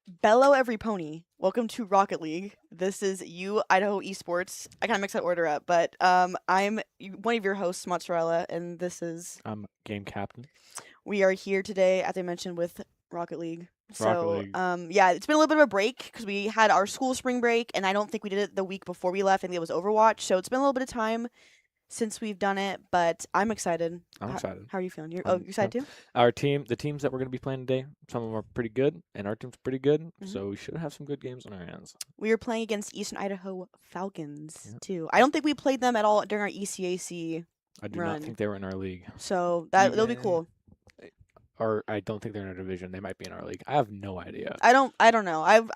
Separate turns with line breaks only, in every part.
Bellow every pony. Welcome to Rocket League. This is you, Idaho Esports. I kind of mixed that order up, but one of your hosts, Mozzarella, and this is
I'm game captain.
we are here today, as I mentioned, with Rocket League.
Rocket
So,
League.
yeah, it's been a little bit of a break because we had our school spring break, and I don't think we did it the week before we left. I think it was Overwatch, so it's been a little bit of time since we've done it, but I'm excited.
I'm excited.
How are you feeling? You're
Yeah.
excited too?
The teams that we're going to be playing today, some of them are pretty good, and our team's pretty good.
Mhm.
So we should have some good games on our hands.
We were playing against Eastern Idaho Falcons
Yeah.
too. I don't think we played them at all during our ECAC
I do not
run,
think they were in our league.
so that'll be
Even,
cool.
or I don't think they're in our division. They might be in our league. I have no idea.
I don't know.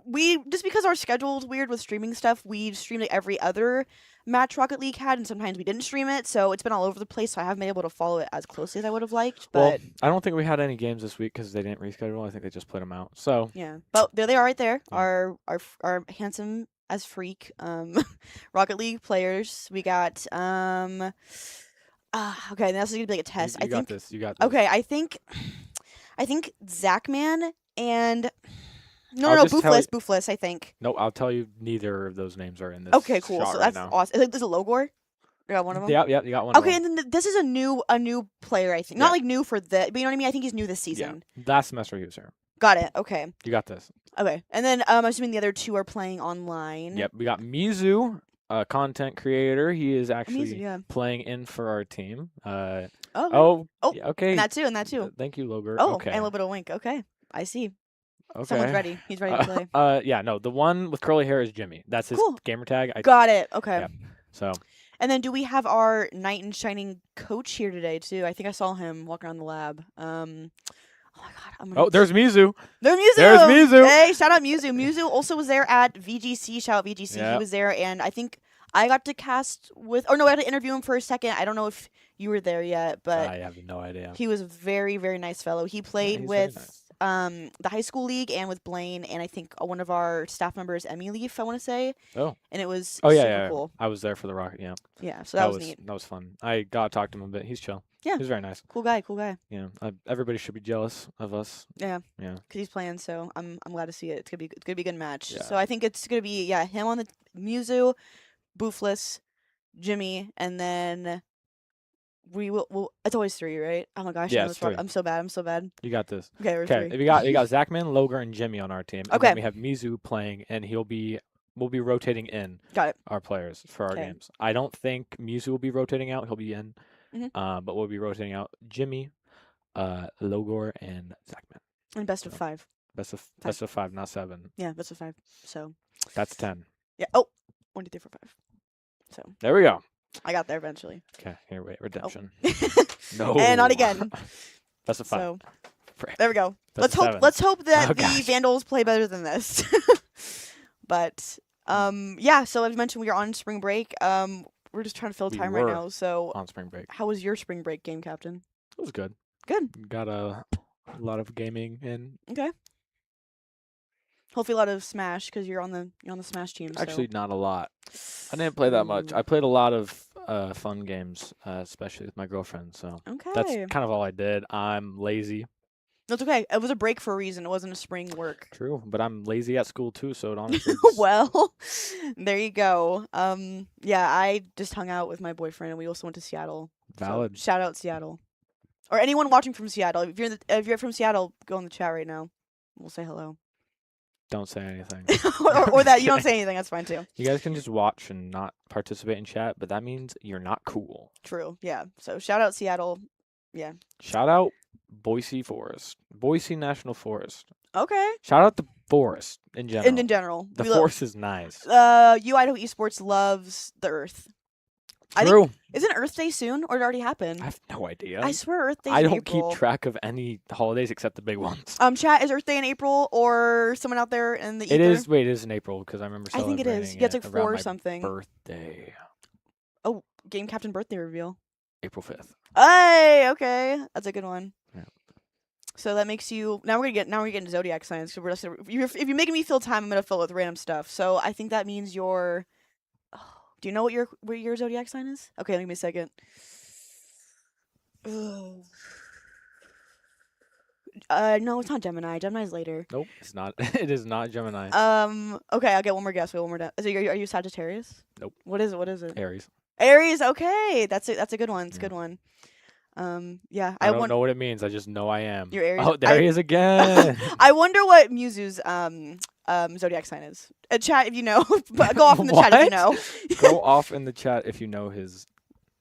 We just because our schedule's weird with streaming stuff, we streamed like every other match Rocket League had, and sometimes we didn't stream it, so it's been all over the place. So I haven't been able to follow it as closely as I would have liked.
Well,
But
I don't think we had any games this week because they didn't reschedule. I think they just played them out. So
yeah, but there they are right there.
Yeah.
Our handsome as freak Rocket League players. We got okay, this is gonna be like a test.
you
I
got
think
this. You got this.
okay, I think Zachman and
I'll
no,
just tell you-
Boofless, I think.
No, I'll tell you. Neither of those names are in this.
Okay, cool.
shot
So
right
that's
now.
awesome. Is it Logor? You got one of them?
Yeah, you got one.
Okay,
of them.
and then this is a new player, I think.
Yeah.
Not like new for the, but you know what I mean? I think he's new this season.
Yeah, last semester he was here.
Got it. Okay.
You got this.
Okay. And then I'm assuming the other two are playing online.
Yep, we got Mizu, a content creator. He is actually
yeah.
playing in for our team.
Oh.
Oh,
Oh,
yeah, okay.
And that too.
Thank you, Loger.
Oh,
okay.
and a little bit of wink. Okay. I see.
Okay.
Someone's ready. He's ready to play.
Yeah, no, the one with curly hair is Jimmy. That's his
Cool.
gamer tag.
Got it. Okay.
Yeah. So.
And then do we have our knight in shining coach here today too? I think I saw him walking around the lab. Oh my god.
Oh, there's Mizu.
There's Muzu.
There's Mizu.
Hey, shout out Muzu. Muzu also was there at VGC. Shout out VGC.
Yep.
He was there, and I think I got to cast with. Or no, I had to interview him for a second. I don't know if you were there yet, but
I have no idea.
he was a very, very nice fellow. He played
he's very
with
nice.
the high school league and with Blaine, and I think one of our staff members, Emmy Leaf, I want to say.
Oh.
And it was
Oh
super
yeah.
cool.
I was there for the Rocket. Yeah.
Yeah, so that was neat.
That was fun. I got to talk to him a bit. He's chill.
Yeah.
He's very nice.
Cool guy.
Yeah. Everybody should be jealous of us.
Yeah.
Yeah.
Because he's playing, so I'm glad to see it. It's gonna be a good match.
Yeah.
So I think it's gonna be him on the Muzu, Boofless, Jimmy, and then it's always three, right? Oh my gosh, I
Yeah,
know
it's
this wrong.
three.
I'm so bad.
You got this.
Okay, we're
Okay,
three.
we got Zachman, Loger, and Jimmy on our team. And
Okay.
then we have Mizu playing, and we'll be rotating in
Got it.
our players for our
Okay.
games. I don't think Mizu will be rotating out. He'll be in.
Mhm.
But we'll be rotating out Jimmy, Logor, and Zachman.
And best of
So-
5.
Best of 5, not 7.
Yeah, best of 5. So
That's 10.
yeah. Oh, 1, 2, 3, 4, 5. So
There we go.
I got there eventually.
Okay, here, wait, redemption.
Oh.
No.
And not again.
Best of 5.
So
Frick.
there we go.
Best of 7.
Let's hope that
Oh,
the
gosh.
Vandals play better than this. But yeah. So as mentioned, we are on spring break. We're just trying to fill
We
time right
were.
now. So
On spring break.
how was your spring break, game captain?
It was good.
Good.
Got a lot of gaming in.
Okay. Hopefully a lot of Smash because you're on the Smash team.
Actually, not a lot. I didn't play that much.
Ooh.
I played a lot of fun games, especially with my girlfriend. So
Okay.
that's kind of all I did. I'm lazy.
That's okay. It was a break for a reason. It wasn't a spring work.
True, but I'm lazy at school too. So it honestly. just-
Well, there you go. Yeah, I just hung out with my boyfriend, and we also went to Seattle. So
Valid.
shout out Seattle, or anyone watching from Seattle. If you're from Seattle, go in the chat right now. We'll say hello.
Don't say anything.
or that you don't say anything. That's fine too.
You guys can just watch and not participate in chat, but that means you're not cool.
True. Yeah. So shout out Seattle. Yeah.
Shout out Boise Forest, Boise National Forest.
Okay.
Shout out the forest in general.
And in general,
the
we
forest is nice.
you Idaho Esports loves the Earth. I
True.
think, isn't Earth Day soon, or did it already happen?
I have no idea.
I swear Earth Day.
I
in
don't
April.
keep track of any holidays except the big ones.
Chat, is Earth Day in April, or someone out there in the ether?
It is. Wait, it is in April because I remember.
I think it is.
celebrating
Yeah, it's like
it
4
around
or
my
something.
Birthday,
Oh, Game Captain birthday reveal.
April 5th.
Hey, okay, that's a good one.
Yeah.
So that makes you now we're gonna get into zodiac signs. So we're just if you're making me fill time, I'm gonna fill it with random stuff. So I think that means you're. Oh, do you know what your zodiac sign is? Okay, give me a second. No, it's not Gemini. Gemini's later.
Nope, it's not. It is not Gemini.
Okay, I'll get one more guess. Wait, one more guess. Are you Sagittarius?
Nope.
What is it? What is it?
Aries.
Aries. Okay, that's a good one. It's a
Yeah.
good one. Yeah.
I don't know what it means. I just know I am.
You're Aries.
Oh, there he is again.
I wonder what Mewtwo's zodiac sign is. Chat if you know. Go off in the chat if you know.
Go off in the chat if you know his.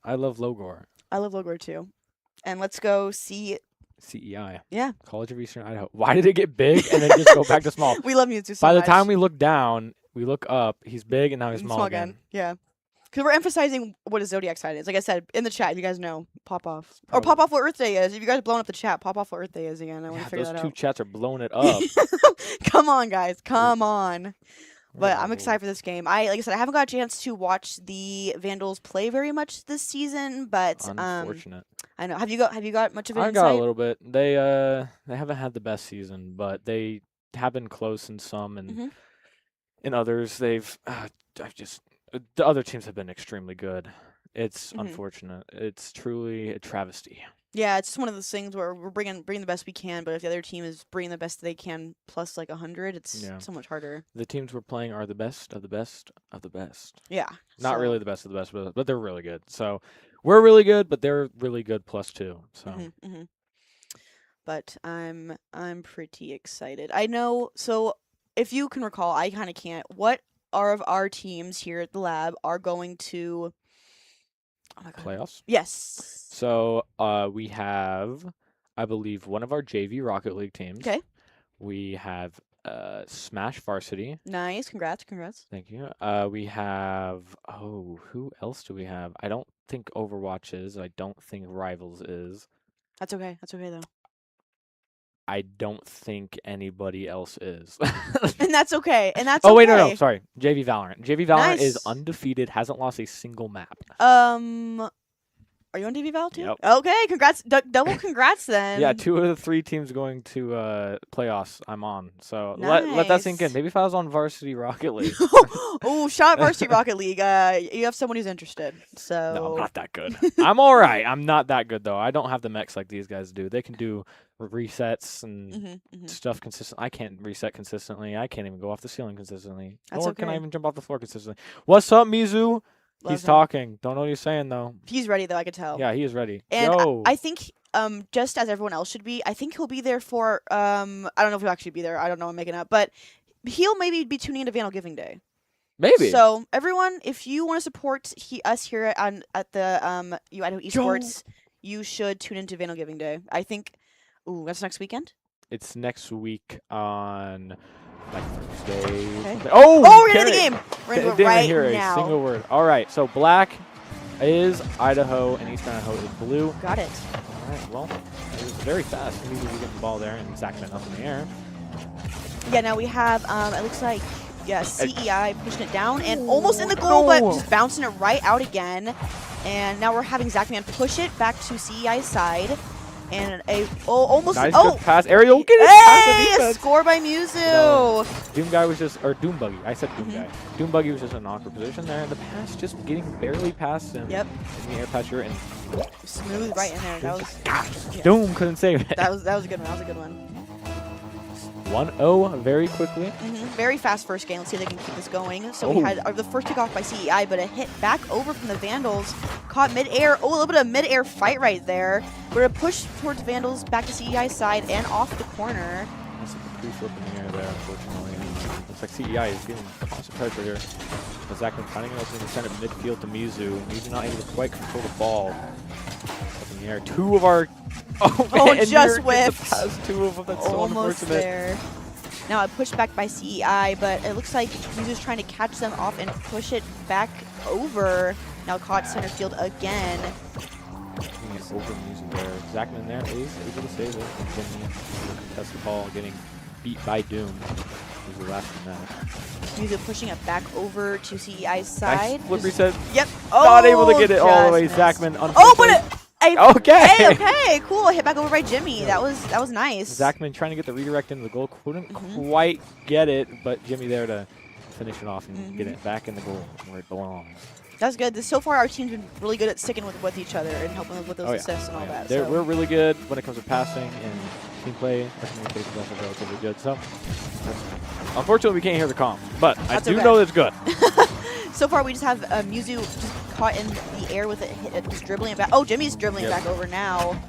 I love Logor.
I love Logor too. And let's go see.
CEI.
Yeah.
College of Eastern Idaho. Why did it get big and then just go back to small?
We love Mewtwo so
By the
much.
time we look down, we look up. He's big and now he's small again.
Yeah. Because we're emphasizing what his zodiac sign is. Like I said, in the chat, if you guys know, pop off. Or
Probably.
pop off what Earth Day is. If you guys are blowing up the chat, pop off what Earth Day is again. I want to figure
Those
that
two
out.
chats are blowing it up.
Come on, guys. Come on. But I'm
Oh.
excited for this game. Like I said, I haven't got a chance to watch the Vandals play very much this season, but
Unfortunate.
I know. Have you got much of an
I
insight?
got a little bit. They haven't had the best season, but they have been close in some, and
Mhm.
in others they've. The other teams have been extremely good. It's
Mhm.
unfortunate. It's truly a travesty.
Yeah, it's just one of those things where we're bringing the best we can, but if the other team is bringing the best they can plus like 100, it's
Yeah.
so much harder.
The teams we're playing are the best of the best of the best.
Yeah.
Not
so-
really the best of the best, but they're really good. So we're really good, but they're really good plus two. So
Mhm. But I'm pretty excited. I know. So if you can recall, I kind of can't. What are of our teams here at the lab are going to? Oh my god.
playoffs.
Yes.
So we have, I believe, one of our JV Rocket League teams.
Okay.
We have Smash Varsity.
Nice. Congrats.
Thank you. We have, who else do we have? I don't think Overwatch is. I don't think Rivals is.
That's okay. That's okay though.
I don't think anybody else is.
And that's okay.
Oh, wait, no. Sorry. JV Valorant. JV Valorant is
Nice.
undefeated, hasn't lost a single map.
Are you on DV Val too?
Yep.
Okay. Congrats. Double congrats then.
Yeah, 2 of the 3 teams going to playoffs I'm on. So let that sink in.
Nice.
Maybe if I was on Varsity Rocket League.
Oh, shot Varsity Rocket League. You have someone who's interested. So.
No, I'm not that good. I'm all right. I'm not that good, though. I don't have the mechs like these guys do. They can do resets and
Mhm.
stuff consistent. I can't reset consistently. I can't even go off the ceiling consistently.
That's
Nor can I
okay.
even jump off the floor consistently. What's up, Mizu?
Love
He's
him.
talking. Don't know what he's saying, though.
He's ready though. I could tell.
Yeah, he is ready.
And
Yo.
I think just as everyone else should be, I think he'll be there for I don't know if he'll actually be there. I don't know. I'm making up, but he'll maybe be tuning into Vandal Giving Day.
Maybe.
So everyone, if you want to support us here at the Idaho Esports, you should tune into Vandal Giving Day. I think. Ooh, that's next weekend.
It's next week on like Thursday.
Okay.
something. Oh,
Oh, we're into the
Garrett
game. We're into
didn't
it right
hear
now.
a single word. All right, so black is Idaho and Eastern Idaho is blue.
Got it.
All right, well, it was very fast. We getting the ball there and Zachman up in the air.
Yeah. Now we have. It looks like. Yeah, CEI pushing it down and almost in the goal, but
no.
just bouncing it right out again. And now we're having Zachman push it back to CEI's side. And almost.
Nice
Oh!
good pass. Ariel, get it past the
Hey!
defense.
Score by Mewtwo!
No. Doom Guy was just, or Doom Buggy. I said Doom
Mhm.
Guy. Doom Buggy was just in an awkward position there, and the pass just getting barely past him.
Yep.
In the air patch and
Smooth right in there. That was. Yeah.
Doom couldn't save it.
That was a good one. That was a good one.
1-0 very quickly.
Very fast first game. Let's see if they can keep this going. So we
Oh.
had the first kickoff by CEI, but a hit back over from the Vandals. Caught midair. Oh, a little bit of midair fight right there. We're going to push towards Vandals back to CEI's side and off the corner.
That's like a pre-flip in the air there, unfortunately. And looks like CEI is getting constant pressure here. But Zachman finding an opening to send it midfield to Mizu. Mizu not able to quite control the ball. Up in the air. 2 of our... Oh, man,
Oh,
and
just
Muir gets
whiffed.
the pass 2 of them. That's so
Almost
unfortunate.
there. Now a push back by CEI, but it looks like Mizu's trying to catch them off and push it back over. Now caught center field again.
He's over Mizu there. Zachman there is able to save it. And Jimmy contest the ball, getting beat by Doom. Who's the last in that.
Mizu pushing it back over to CEI's
Nice
side.
flip
Just-
reset.
Yep.
Not able to get it all the way.
just missed.
Zachman
Oh, but
unfortunately.
Okay.
Okay.
Okay. Cool. Hit back over by Jimmy. That was nice.
Zachman trying to get the redirect into the goal. Couldn't
Mhm.
quite get it, but Jimmy there to finish it off and get
Mhm.
it back in the goal where it belongs.
That's good. So far, our team's been really good at sticking with each other and helping with those assists and all that.
We're
So.
really good when it comes to passing and team play, our communication is also relatively good. So, unfortunately, we can't hear the comms, but
That's
I do
okay.
know it's good.
So far, we just have Muzu just caught in the air with it, just dribbling it back. Oh, Jimmy's dribbling it back over now.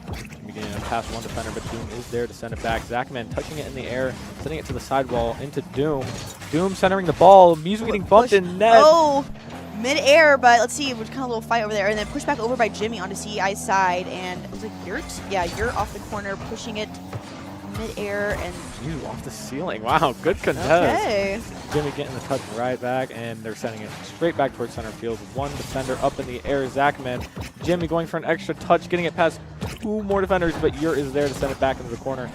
Beginning to pass one defender, but Doom is there to send it back. Zachman touching it in the air, sending it to the sidewall into Doom. Doom centering the ball. Muzu getting bumped in net.
Oh, mid-air, but let's see. We're kind of a little fight over there. And then pushed back over by Jimmy onto CEI's side. And it was like Yurt? Yeah, Yurt off the corner, pushing it mid-air. And
Ew, off the ceiling. Wow, good contest.
okay.
Jimmy getting the touch right back, and they're sending it straight back towards center field. One defender up in the air, Zachman. Jimmy going for an extra touch, getting it past two more defenders, but Yurt is there to send it back into the corner.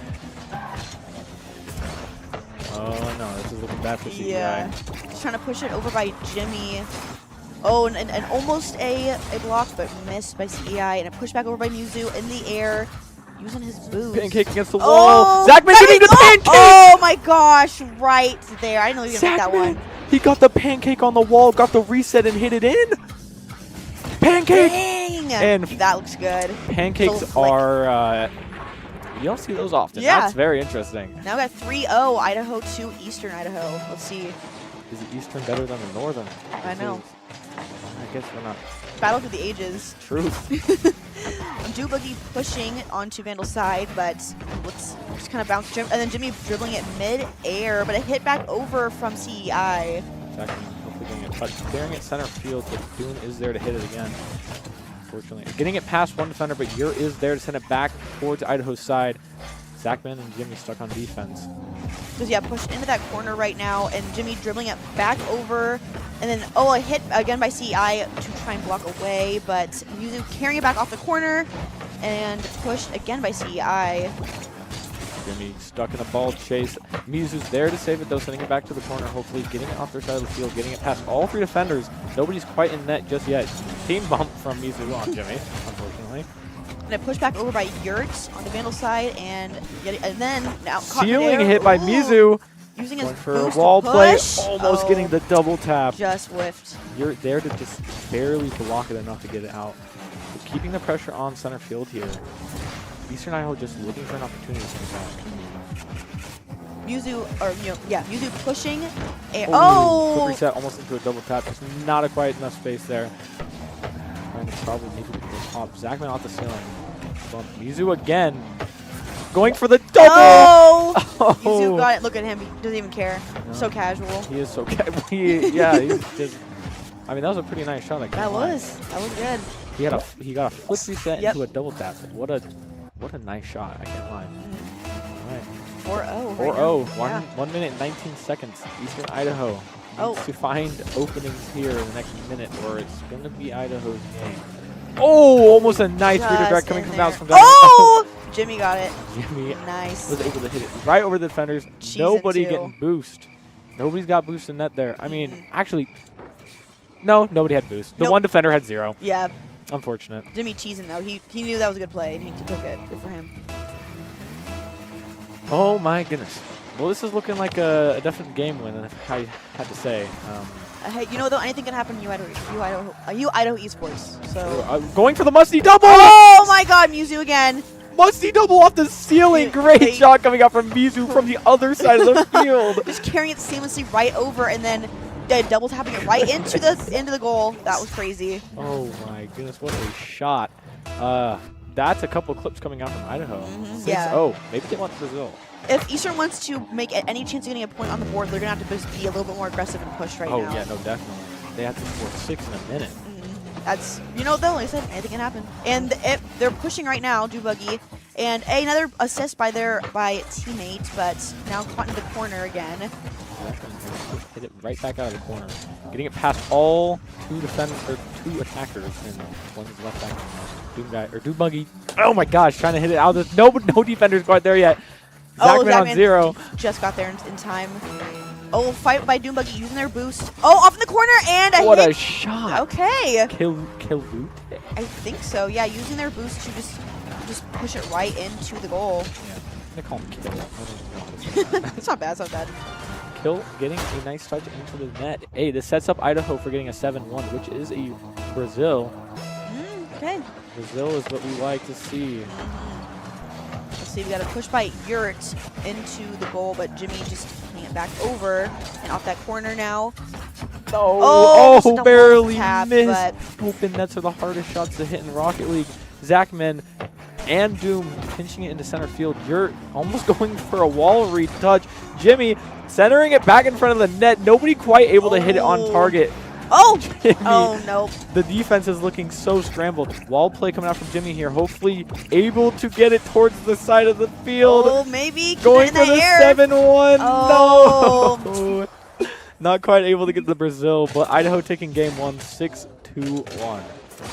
Oh no, this is looking bad for CGI.
Yeah. Just trying to push it over by Jimmy. Oh, and almost a block, but missed by CEI. And a push back over by Muzu in the air, using his boots.
Pancake against the
Oh,
wall. Zachman getting the pancake!
Oh my gosh, right there. I didn't know you were going to get that one.
He got the pancake on the wall, got the reset and hit it in. Pancake!
Dang!
And
that looks good.
Pancakes are, you don't see those often.
Yeah.
That's very interesting.
Now we got 3-0, Idaho 2, Eastern Idaho. Let's see.
Is the Eastern better than the Northern?
I know.
I guess we're not.
Battle through the ages.
Truth.
Boogie pushing onto Vandal's side, but let's just kind of bounce. And then Jimmy dribbling it mid-air, but it hit back over from CEI.
Zachman hopefully getting a touch. Clearing it center field, but Dune is there to hit it again. Unfortunately. Getting it past one defender, but Yurt is there to send it back towards Idaho's side. Zachman and Jimmy stuck on defense.
Just, yeah, pushed into that corner right now, and Jimmy dribbling it back over. And then, oh, a hit again by CEI to try and block away, but Muzu carrying it back off the corner and pushed again by CEI.
Jimmy stuck in a ball chase. Muzu's there to save it, though, sending it back to the corner, hopefully getting it off their side of the field, getting it past all three defenders. Nobody's quite in net just yet. Team bump from Muzu on Jimmy, unfortunately.
And a push back over by Yurt on the Vandal side, and then now caught
Ceiling
there.
hit by Muzu.
Using
Going
his
for a
boost
wall
to
play,
push.
almost getting the double tap.
Just whiffed.
You're there to just barely block it enough to get it out. But keeping the pressure on center field here. Eastern Idaho just looking for an opportunity to come back.
Muzu pushing.
Quick
Oh!
reset, almost into a double tap. Just not a quite enough space there. And it's probably needed to go top. Zachman off the ceiling. Bump Muzu again. Going for the double!
Oh!
Oh.
Muzu got it. Look at him. He doesn't even care.
No.
So casual.
He is so yeah, he's just. I mean, that was a pretty nice shot.
That was good.
He got a flip reset
Yep.
into a double tap. What a nice shot. I can't lie. All right.
4-0.
4-0.
Yeah.
1 minute and 19 seconds. Eastern Idaho needs to find openings here in the next minute, or it's going to be Idaho's game. Oh, almost a nice redirect coming from Mouse from down.
Oh! Jimmy got it.
Jimmy
Nice.
was able to hit it right over the defenders.
Cheese
Nobody
it, too.
getting boost. Nobody's got boost in net there. I mean, actually, no, nobody had boost. The
Nope.
one defender had 0.
Yeah.
Unfortunate.
Jimmy cheesing though. He knew that was a good play and he took it. Good for him.
Oh my goodness. Well, this is looking like a definite game win, if I had to say.
Hey, you know though, anything can happen in Idaho Esports. So.
Going for the musty double!
Oh my God, Muzu again.
Musty double off the ceiling. Great shot coming out from Mizu from the other side of the field.
Just carrying it seamlessly right over and then double tapping it right into the goal. That was crazy.
Oh my goodness, what a shot. That's a couple clips coming out from Idaho. 6-0. Maybe they want Brazil.
If Eastern wants to make any chance of getting a point on the board, they're going to have to just be a little bit more aggressive and push right now.
Oh yeah, no, definitely. They have to score 6 in a minute.
That's, though, like I said, anything can happen. And they're pushing right now, Dubuggy, and another assist by teammate, but now caught in the corner again.
Hit it right back out of the corner. Getting it past all two attackers, and one's left back. Dubuggy. Oh my gosh, trying to hit it out. There's no defenders quite there yet. Zachman on 0.
Just got there in time. Oh, fight by Doombuggy using their boost. Oh, off in the corner and a hit.
What a shot.
Okay.
Kill loot?
I think so. Yeah, using their boost to just push it right into the goal.
Yeah. They call him Kill.
It's not bad. It's not bad.
Kill getting a nice touch into the net. Hey, this sets up Idaho for getting a 7-1, which is a Brazil.
Okay.
Brazil is what we like to see.
Let's see we got a push by Yurt into the goal, but Jimmy just putting it back over and off that corner now.
Oh,
just a
barely
tap,
missed.
but
Open nets are the hardest shots to hit in Rocket League. Zachman and Doom pinching it into center field. Yurt almost going for a wall read touch. Jimmy centering it back in front of the net. Nobody quite able to hit it on target.
Oh!
Jimmy,
Oh, nope.
the defense is looking so scrambled. Wall play coming out from Jimmy here. Hopefully able to get it towards the side of the field.
Oh, maybe. Keep
Going
it
for
in
the
the air.
7-1.
Oh.
No. Not quite able to get to Brazil, but Idaho taking game 1, 6-1.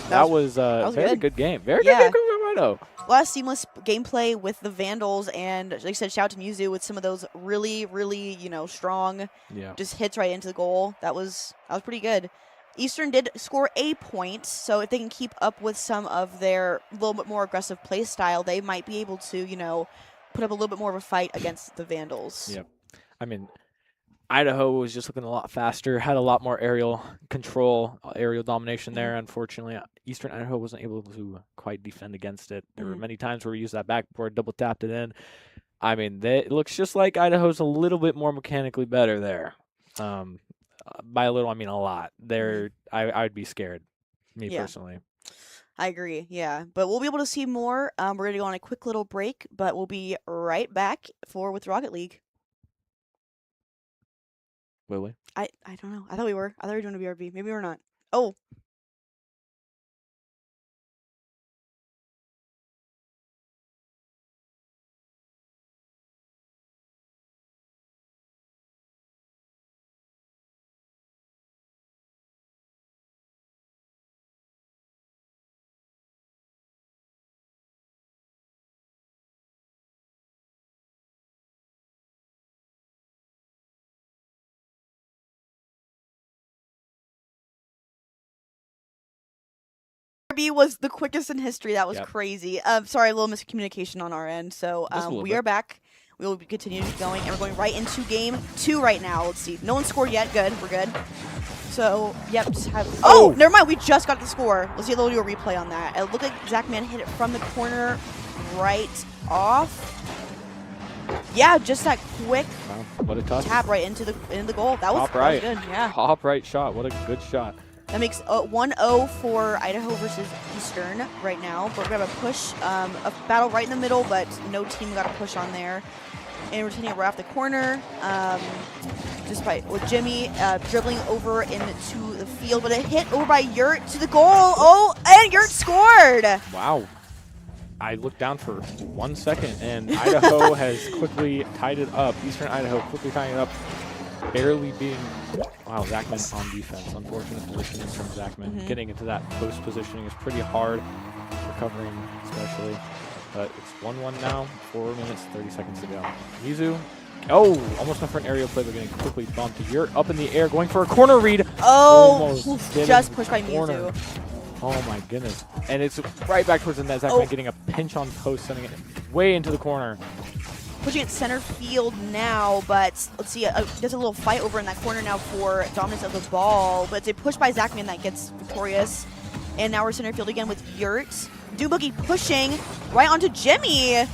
That was a very good game. Very good game from Idaho.
A lot of seamless gameplay with the Vandals, and like I said, shout out to Muzu with some of those really, really, strong just hits right into the goal. That was pretty good. Eastern did score a point, so if they can keep up with some of their little bit more aggressive play style, they might be able to, put up a little bit more of a fight against the Vandals.
Yep. I mean, Idaho was just looking a lot faster, had a lot more aerial control, aerial domination there. Unfortunately, Eastern Idaho wasn't able to quite defend against it. There were many times where we used that backboard, double tapped it in. I mean, it looks just like Idaho's a little bit more mechanically better there. By a little, I mean a lot. I'd be scared, me personally.
I agree, yeah. But we'll be able to see more. We're going to go on a quick little break, but we'll be right back with Rocket League.
Will we?
I don't know. I thought we were. I thought we were doing a BRB. Maybe we're not. Oh. Was the quickest in history. That was crazy. Sorry, a little miscommunication on our end. So we are back. We will continue going, and we're going right into game 2 right now. Let's see. No one scored yet. Good. We're good. So, yep. Just have. Oh, never mind. We just got the score. Let's see. We'll do a replay on that. It looked like Zachman hit it from the corner right off. Yeah, just that quick
what a touch.
tap right into the goal. That was good. Yeah.
Top right shot. What a good shot.
That makes 1-0 for Idaho versus Eastern right now. We're going to have a push, a battle right in the middle, but no team got a push on there. And we're taking it right off the corner, with Jimmy dribbling over into the field, but it hit over by Yurt to the goal. Oh, and Yurt scored!
Wow. I looked down for 1 second, and Idaho has quickly tied it up. Eastern Idaho quickly tying it up. Barely being, Zachman on defense. Unfortunate positioning from Zachman. Getting into that post positioning is pretty hard, recovering especially. But it's 1-1 now, 4 minutes, 30 seconds to go. Mizu, almost went for an aerial play, but getting quickly bumped. You're up in the air, going for a corner read.
Just pushed by Mizu.
Oh my goodness. And it's right back towards the net. Zachman getting a pinch on post, sending it way into the corner.
Pushing it center field now, but let's see, there's a little fight over in that corner now for dominance of the ball, but it's a push by Zachman that gets victorious. And now we're center field again with Yurt. Doomboogie pushing right onto Jimmy.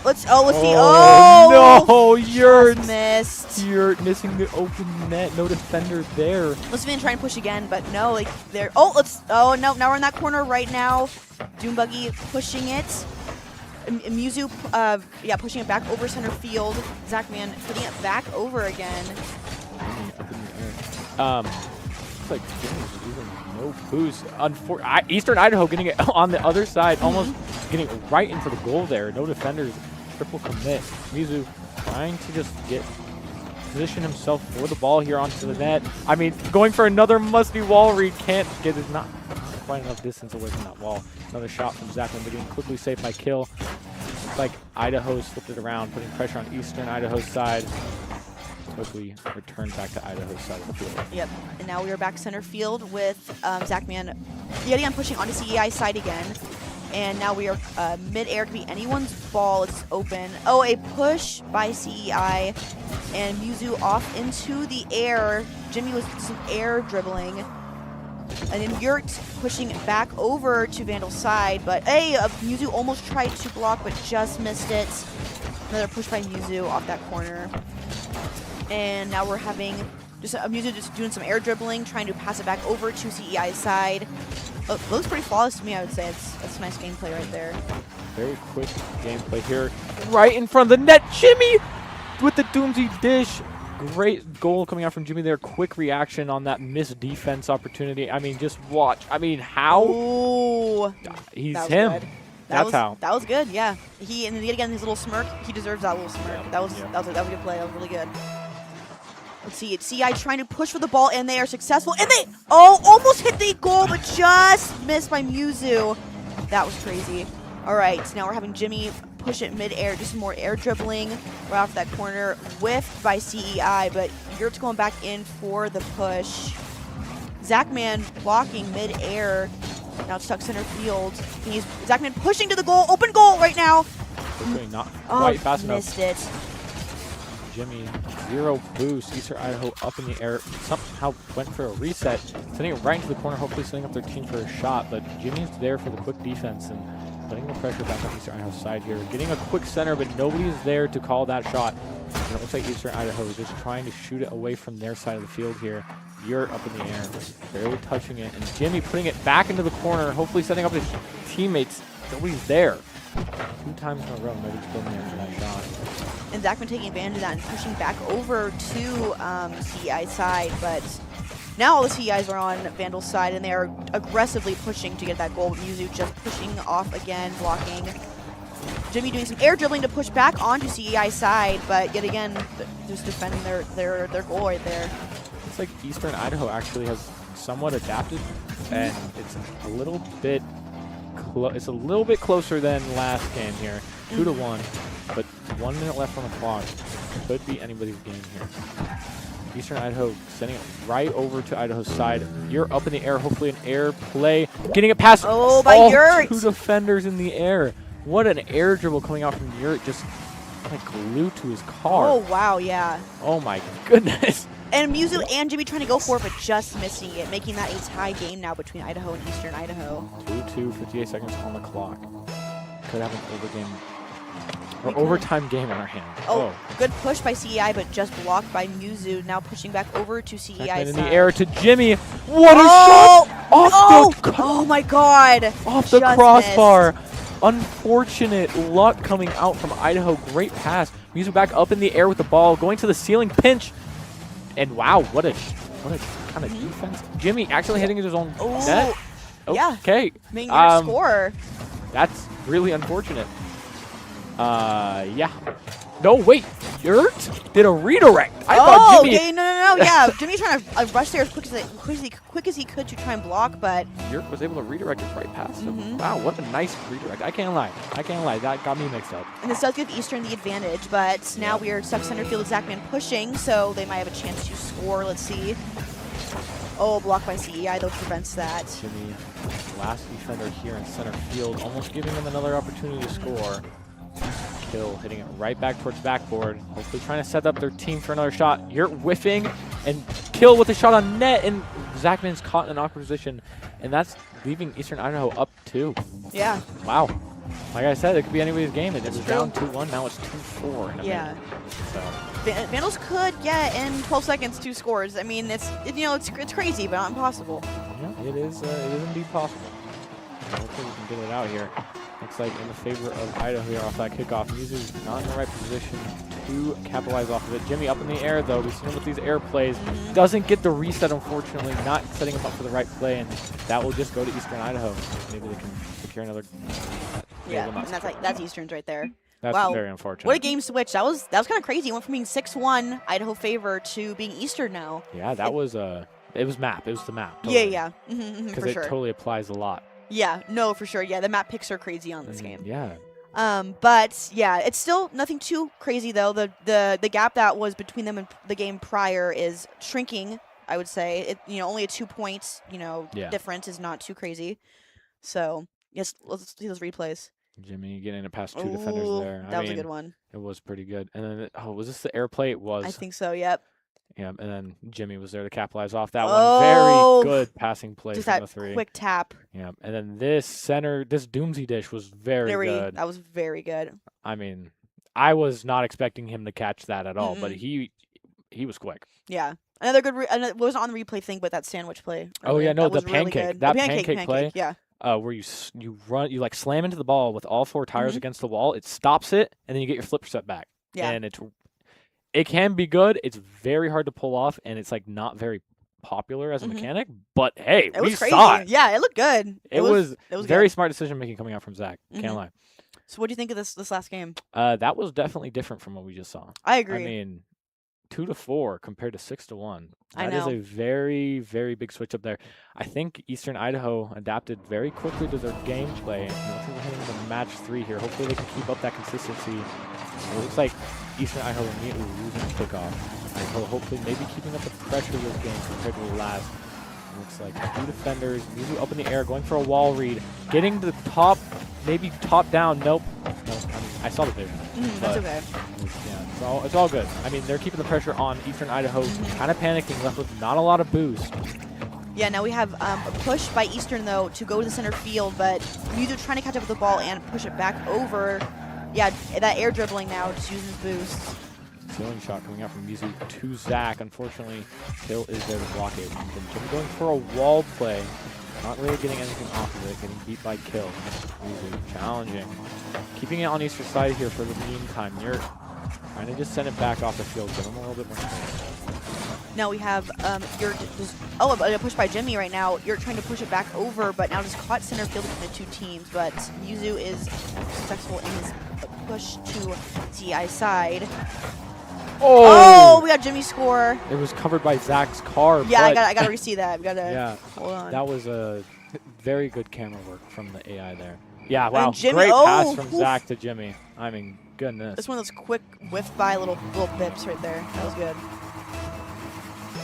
Let's see.
No, Yurt
missed.
Yurt missing the open net. No defender there.
Let's even try and push again, but no, there. No, now we're in that corner right now. Doomboogie pushing it. Mizu, pushing it back over center field. Zachman putting it back over again.
Up in the air. Looks like Jimmy's using no boost. Eastern Idaho getting it on the other side, almost getting right into the goal there. No defenders. Triple commit. Mizu trying to just position himself for the ball here onto the net. I mean, going for another musty wall read. Can't get it. Not quite enough distance away from that wall. Another shot from Zachman, but getting quickly saved by Kill. Looks like Idaho slipped it around, putting pressure on Eastern Idaho's side. Quickly returned back to Idaho's side of the field.
Yep, and now we are back center field with Zachman yet again pushing onto CEI's side again. And now we are mid-air, could be anyone's ball. It's open. A push by CEI, and Mizu off into the air. Jimmy was some air dribbling. And then Yurt pushing back over to Vandal's side, but hey, Muzu almost tried to block, but just missed it. Another push by Muzu off that corner. And now we're having just Muzu just doing some air dribbling, trying to pass it back over to CEI's side. Oh, looks pretty flawless to me, I would say. That's nice gameplay right there.
Very quick gameplay here. Right in front of the net, Jimmy with the Doomsy dish. Great goal coming out from Jimmy there. Quick reaction on that missed defense opportunity. I mean, just watch. I mean, how?
Ooh,
He's
that was
him.
good.
That's how.
That was good, yeah. And yet again, his little smirk, he deserves that little smirk.
Yep,
That was
yep.
that was a good play. That was really good. Let's see, it's CI trying to push for the ball, and they are successful. And they almost hit the goal, but just missed by Muzu. That was crazy. All right, so now we're having Jimmy push it mid-air, just some more air dribbling right off that corner, whiffed by CEI, but Yurt's going back in for the push. Zachman blocking mid-air. Now it's stuck center field. He's Zachman pushing to the goal, open goal right now.
Quickly, not quite fast enough.
Missed it.
Jimmy, 0 boost. Eastern Idaho up in the air. Somehow went for a reset, sending it right into the corner, hopefully setting up their team for a shot. But Jimmy's there for the quick defense and putting the pressure back on Eastern Idaho's side here. Getting a quick center, but nobody's there to call that shot. And it looks like Eastern Idaho is just trying to shoot it away from their side of the field here. Yurt up in the air, barely touching it. And Jimmy putting it back into the corner, hopefully setting up his teammates. Nobody's there. 2 times in a row, nobody's been there for that shot.
And Zachman taking advantage of that and pushing back over to CEI's side, but now all the CEIs are on Vandal's side, and they are aggressively pushing to get that goal. Muzu just pushing off again, blocking. Jimmy doing some air dribbling to push back onto CEI's side, but yet again, just defending their goal right there.
It's like Eastern Idaho actually has somewhat adapted, and it's a little bit closer than last game here, 2-1, but 1 minute left on the clock. Could be anybody's game here. Eastern Idaho sending it right over to Idaho's side. You're up in the air, hopefully an air play, getting it past
by Yurt.
2 defenders in the air. What an air dribble coming out from Yurt, just like glued to his car.
Oh wow, yeah.
Oh my goodness.
And Muzu and Jimmy trying to go for it, but just missing it, making that a tie game now between Idaho and Eastern Idaho.
2-2, 58 seconds on the clock. Could have an overtime game on our hands.
Oh, good push by CEI, but just blocked by Muzu. Now pushing back over to CEI's
in
side.
the air to Jimmy. What a shot!
Oh my God!
Off the
Just
crossbar.
missed.
Unfortunate luck coming out from Idaho. Great pass. Muzu back up in the air with the ball, going to the ceiling, pinch. And wow, what a kind of defense. Jimmy actually hitting his own net.
Yeah.
Okay.
Making your score.
That's really unfortunate. Yeah. No, wait. Yurt did a redirect. I thought Jimmy.
Okay, no. Yeah, Jimmy's trying to rush there as quick as he could to try and block, but
Yurt was able to redirect it right past him. Wow, what a nice redirect. I can't lie. That got me mixed up.
And this does give Eastern the advantage, but now we are stuck center field with Zachman pushing, so they might have a chance to score. Let's see. Oh, blocked by CEI, though, prevents that.
Jimmy, last defender here in center field, almost giving them another opportunity to score. Kill, hitting it right back towards backboard. Hopefully trying to set up their team for another shot. Yurt whiffing, and Kill with a shot on net, and Zachman's caught in an awkward position. And that's leaving Eastern Idaho up 2.
Yeah.
Wow. Like I said, it could be anybody's game. It was down 2-1, now it's 2-4 in a minute. So.
Vandals could get in 12 seconds 2 scores. I mean, it's crazy, but not impossible.
Yeah, it is indeed possible. Hopefully we can get it out here. Looks like in the favor of Idaho here off that kickoff. Muzu's not in the right position to capitalize off of it. Jimmy up in the air, though. We've seen him with these air plays. Doesn't get the reset, unfortunately. Not setting him up for the right play, and that will just go to Eastern Idaho. Maybe they can secure another.
Yeah, and that's Eastern's right there.
That's very unfortunate.
What a game switch. That was kind of crazy. It went from being 6-1 Idaho favor to being Eastern now.
Yeah, that was it was map. It was the map. Totally.
Yeah,
Because
for
it
sure.
totally applies a lot.
Yeah, no, for sure. Yeah, the map picks are crazy on this game.
Yeah.
But yeah, it's still nothing too crazy though. The gap that was between them and the game prior is shrinking. I would say it. Only a 2 points. Difference is not too crazy. So yes, let's see those replays.
Jimmy getting it past 2 defenders there.
That was a good one.
It was pretty good. And then, was this the air play? It was.
I think so. Yep.
Yeah, and then Jimmy was there to capitalize off that
Oh,
one. Very good passing play
just
from
that
the 3.
quick tap.
Yeah, and then this Doomsy dish was very good.
That was very good.
I mean, I was not expecting him to catch that at all, but
Mm-mm.
he was quick.
Yeah. Another good. It wasn't on the replay thing, but that sandwich play.
Oh
earlier,
yeah, no,
that
the
was really
pancake.
good.
That
The
pancake play,
Yeah.
where you like slam into the ball with all 4 tires
Mhm.
against the wall. It stops it, and then you get your flip set back.
Yeah.
And it can be good. It's very hard to pull off, and it's like not very popular as a
Mhm.
mechanic. But hey,
It
we
was crazy.
saw it.
Yeah, it looked good.
It was very
good.
smart decision making coming out from Zach. Can't
Mhm.
lie.
So what do you think of this last game?
That was definitely different from what we just saw.
I
I
agree.
mean, 2-4 compared to 6-1.
I
That is
know.
a very, very big switch up there. I think Eastern Idaho adapted very quickly to their gameplay. Looks like we're heading into match 3 here. Hopefully they can keep up that consistency. It looks like Eastern Idaho immediately losing the kickoff. Idaho hopefully maybe keeping up the pressure this game compared to the last. It looks like 2 defenders, Mizu up in the air, going for a wall read, getting to the top, maybe top down. Nope. Nope. I mean, I saw the vision.
That's okay.
Yeah, it's all good. I mean, they're keeping the pressure on Eastern Idaho, kind of panicking, left with not a lot of boost.
Yeah, now we have a push by Eastern, though, to go to the center field, but Mizu trying to catch up with the ball and push it back over. Yeah, that air dribbling now, just using his boost.
Ceiling shot coming out from Mizu to Zach. Unfortunately, Kill is there to block it. And Jimmy going for a wall play. Not really getting anything off of it, getting beat by Kill. Mizu challenging. Keeping it on Eastern side here for the meantime. You're trying to just send it back off the field, give him a little bit more space.
Now we have a push by Jimmy right now. You're trying to push it back over, but now just caught center field between the 2 teams. But Mizu is successful in his push to TI side. Oh, we got Jimmy score.
It was covered by Zach's car.
Yeah,
but
I gotta re-see that. We gotta
yeah,
hold on.
that was a very good camera work from the AI there. Yeah, wow,
Jimmy,
great pass from
oof.
Zach to Jimmy. I mean, goodness.
That's one of those quick whiff by little bips right there. That was good.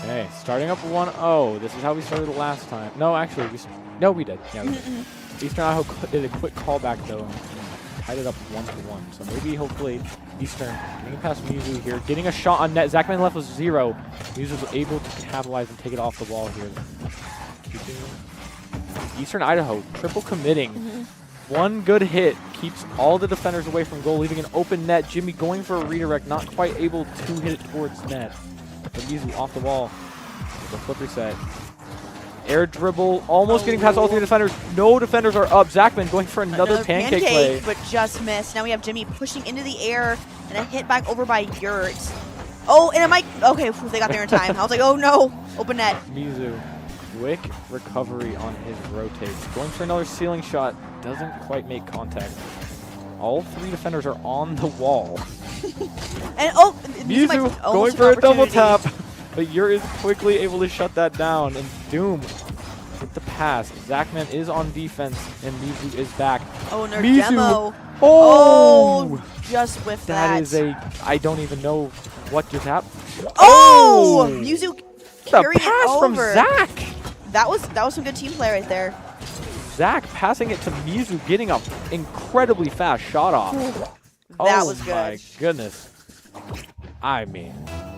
Okay, starting up 1-0. This is how we started the last time. No, actually, we did. Yeah, we did. Eastern Idaho did a quick callback though and tied it up 1-1. So maybe, hopefully, Eastern getting past Mizu here, getting a shot on net. Zachman left with 0. Mizu was able to capitalize and take it off the wall here. Keeping Eastern Idaho triple committing. One good hit keeps all the defenders away from goal, leaving an open net. Jimmy going for a redirect, not quite able to hit it towards net. But Mizu off the wall. The flip reset. Air dribble, almost getting past all 3 defenders. No defenders are up. Zachman going for another pancake play.
But just missed. Now we have Jimmy pushing into the air and a hit back over by Yurt. Oh, and it might. Okay, they got there in time. I was like, oh no, open net.
Mizu, quick recovery on his rotate. Going for another ceiling shot. Doesn't quite make contact. All 3 defenders are on the wall.
And
Mizu going for a double tap. But Yurt is quickly able to shut that down. And Doom with the pass. Zachman is on defense, and Mizu is back.
Oh, and their
Mizu.
demo.
Oh!
Just with
That is I don't even know what just happened.
Oh! Mizu
The
carrying
pass
it
from
over.
Zach.
That was some good team play right there.
Zach passing it to Mizu, getting an incredibly fast shot off.
That was good.
Oh my goodness. I mean,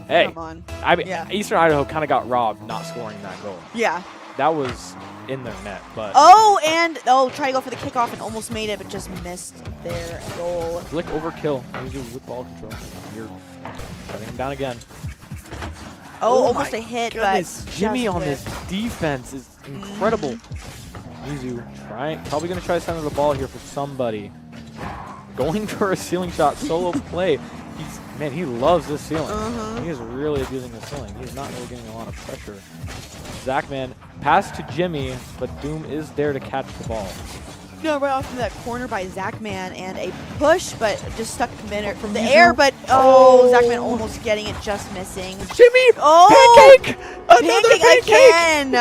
hey.
Come on.
I mean,
Yeah.
Eastern Idaho kind of got robbed not scoring that goal.
Yeah.
That was in their net, but
Try to go for the kickoff and almost made it, but just missed their goal.
flick overkill. Mizu with ball control. You're shutting him down again.
Oh, almost
my
a hit,
goodness.
but
Jimmy
just
on this defense is incredible. Mizu probably going to try to center the ball here for somebody. Going for a ceiling shot, solo play. He loves this ceiling. He is really abusing the ceiling. He's not really getting a lot of pressure. Zachman, pass to Jimmy, but Doom is there to catch the ball.
No, right off into that corner by Zachman and a push, but just stuck from the
Mizu.
air. But Zachman almost getting it, just missing.
Jimmy!
Oh!
Pancake! Another pancake!
Again!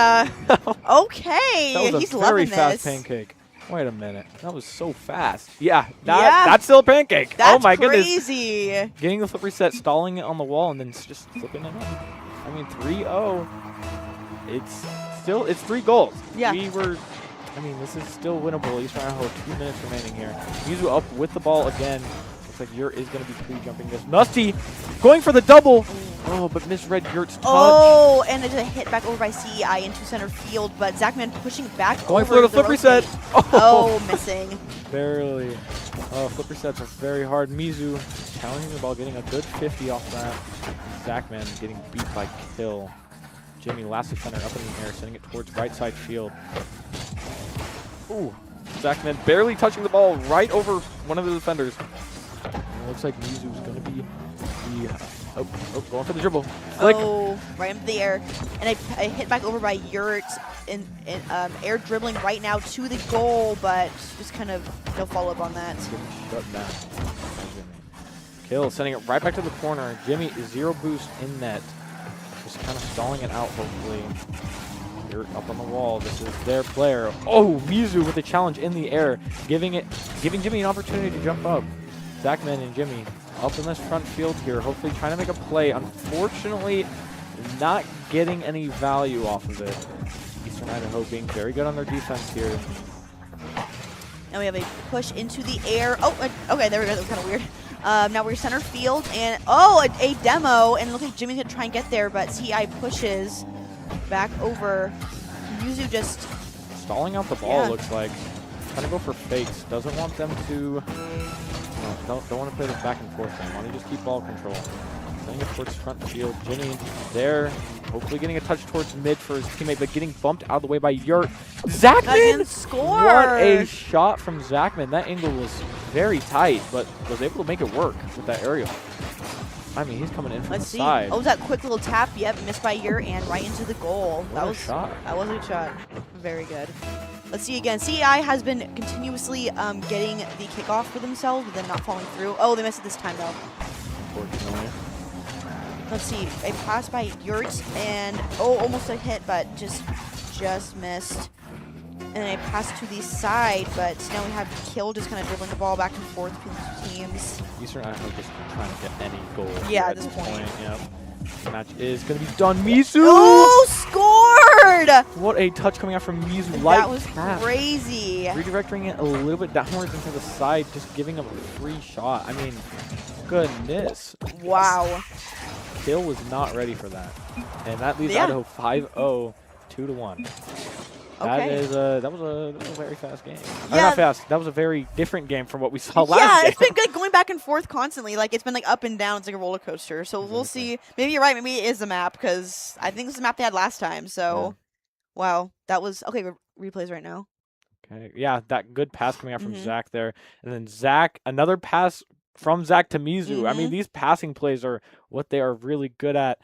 Okay,
That was
he's
a very
loving
fast
this.
pancake. Wait a minute. That was so fast. Yeah, that's still a pancake.
That's
oh my goodness.
crazy.
Getting the flip reset, stalling it on the wall, and then just flipping it up. I mean, 3-0. It's 3 goals.
Yeah.
This is still winnable. Eastern Idaho, 2 minutes remaining here. Mizu up with the ball again. Looks like Yurt is going to be pre-jumping this. Musty going for the double. Oh, but misread Yurt's touch.
Oh, and it's a hit back over by CEI into center field, but Zachman pushing back
Going
over
for the flip reset.
Oh, missing.
Barely. Oh, flip resets are very hard. Mizu challenging the ball, getting a good 50 off that. Zachman getting beat by Kill. Jimmy, last defender, up in the air, sending it towards right side field. Ooh, Zachman barely touching the ball right over one of the defenders. And it looks like Mizu's going to be the going for the dribble. Flick.
Oh, right into the air. And a hit back over by Yurt in air dribbling right now to the goal, but just kind of no follow-up on that.
Shut down. Kill sending it right back to the corner. Jimmy is 0 boost in net. Just kind of stalling it out, hopefully. Yurt up on the wall. This is their player. Oh, Mizu with a challenge in the air, giving Jimmy an opportunity to jump up. Zachman and Jimmy up in this front field here, hopefully trying to make a play. Unfortunately, not getting any value off of it. Eastern Idaho being very good on their defense here.
Now we have a push into the air. Oh, okay, there we go. That was kind of weird. Now we're center field, and a demo, and it looks like Jimmy's gonna try and get there, but CI pushes back over. Yuzu just
stalling out the ball, looks like. Trying to go for fakes. Doesn't want them to. No, don't want to play this back and forth thing. Want to just keep ball control. Sending it towards front field. Jimmy there, hopefully getting a touch towards mid for his teammate, but getting bumped out of the way by Yurt. Zachman!
Score!
What a shot from Zachman. That angle was very tight, but was able to make it work with that aerial. I mean, he's coming in from the side.
Oh, that quick little tap. Yep, missed by Yurt and right into the goal.
That was a shot.
That was a good shot. Very good. Let's see again. CEI has been continuously getting the kickoff for themselves, but then not falling through. Oh, they missed it this time, though.
Unfortunately.
Let's see. A pass by Yurt, and almost a hit, but just missed. And a pass to the side, but now we have Kill just kind of dribbling the ball back and forth between the two teams.
Eastern Idaho just trying to get any goal.
Yeah, at this point.
Yep. The match is going to be done. Mizu!
Oh, scored!
What a touch coming out from Mizu.
That was crazy.
Redirecting it a little bit downwards into the side, just giving him a free shot. I mean, goodness.
Wow.
Kill was not ready for that. And that leaves Idaho 5-0, 2-1.
Okay.
That was a very fast game.
Yeah.
Not fast. That was a very different game from what we saw last
Yeah,
game.
it's been good going back and forth constantly. Like, it's been like up and down. It's like a roller coaster. So we'll see. Maybe you're right. Maybe it is the map, because I think this is the map they had last time. So, wow. That was... Okay, replays right now.
Okay. Yeah, that good pass coming out from Zach there. And then Zach, another pass from Zach to Mizu. I mean, these passing plays are what they are really good at.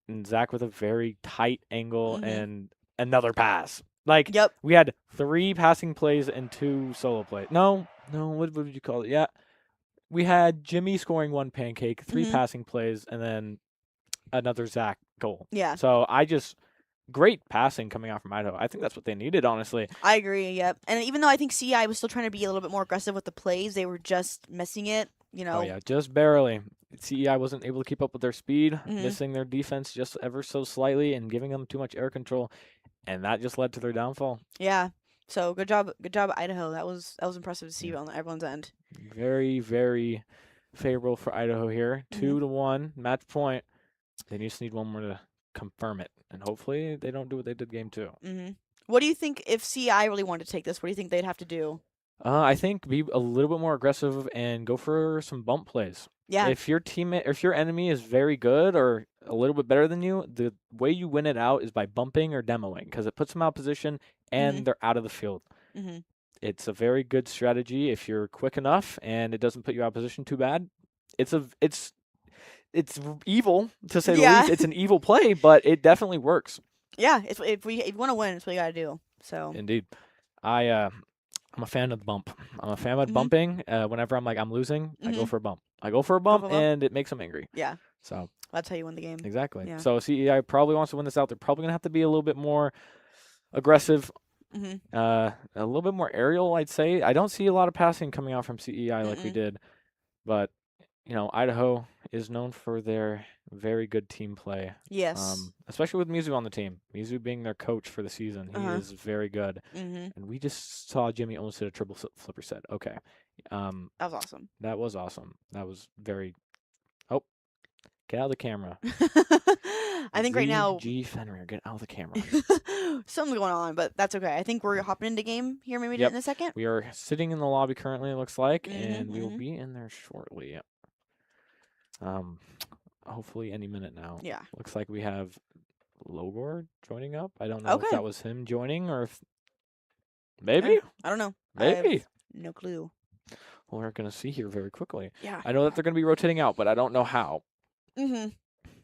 And Zach with a very tight angle and another pass. Like, we had 3 passing plays and 2 solo plays. No, what would you call it? Yeah. We had Jimmy scoring 1 pancake, 3 passing plays, and then another Zach goal.
Yeah.
So great passing coming out from Idaho. I think that's what they needed, honestly.
I agree, yep. And even though I think CI was still trying to be a little bit more aggressive with the plays, they were just missing it, you know.
Oh, yeah, just barely. CEI wasn't able to keep up with their speed, missing their defense just ever so slightly and giving them too much air control. And that just led to their downfall.
Yeah. So good job, Idaho. That was impressive to see on everyone's end.
Very, very favorable for Idaho here. 2-1 match point. They just need one more to confirm it, and hopefully they don't do what they did game 2.
What do you think if CI really wanted to take this? What do you think they'd have to do?
I think be a little bit more aggressive and go for some bump plays.
Yeah.
If your teammate, if your enemy is very good or a little bit better than you, the way you win it out is by bumping or demoing, because it puts them out of position and they're out of the field. It's a very good strategy if you're quick enough and it doesn't put you out of position too bad. It's evil, to say the least. It's an evil play, but it definitely works.
Yeah, if you want to win, it's what you got to do. So
indeed, I'm a fan of the bump. I'm a fan of bumping. Whenever I'm losing, I go for a bump. And it makes them angry.
Yeah.
So
that's how you win the game.
Exactly.
Yeah.
So CEI probably wants to win this out. They're probably gonna have to be a little bit more aggressive. A little bit more aerial, I'd say. I don't see a lot of passing coming out from CEI like we did, but Idaho is known for their very good team play.
Yes.
Especially with Mizu on the team. Mizu being their coach for the season. He is very good. And we just saw Jimmy almost hit a triple flipper set. Okay.
That was awesome.
That was awesome. That was very... Oh. Get out of the camera.
I think right now
G Fenrir, get out of the camera.
something's going on, but that's okay. I think we're hopping into game here maybe
Yep.
in a second.
We are sitting in the lobby currently, it looks like, and we will
mhm.
be in there shortly. Hopefully any minute now.
Yeah.
Looks like we have Logor joining up. I don't know if
Okay.
that was him joining or if maybe.
I don't know. I
Maybe.
have no clue.
Well, we're gonna see here very quickly.
Yeah.
I know that they're gonna be rotating out, but I don't know how.
Mhm.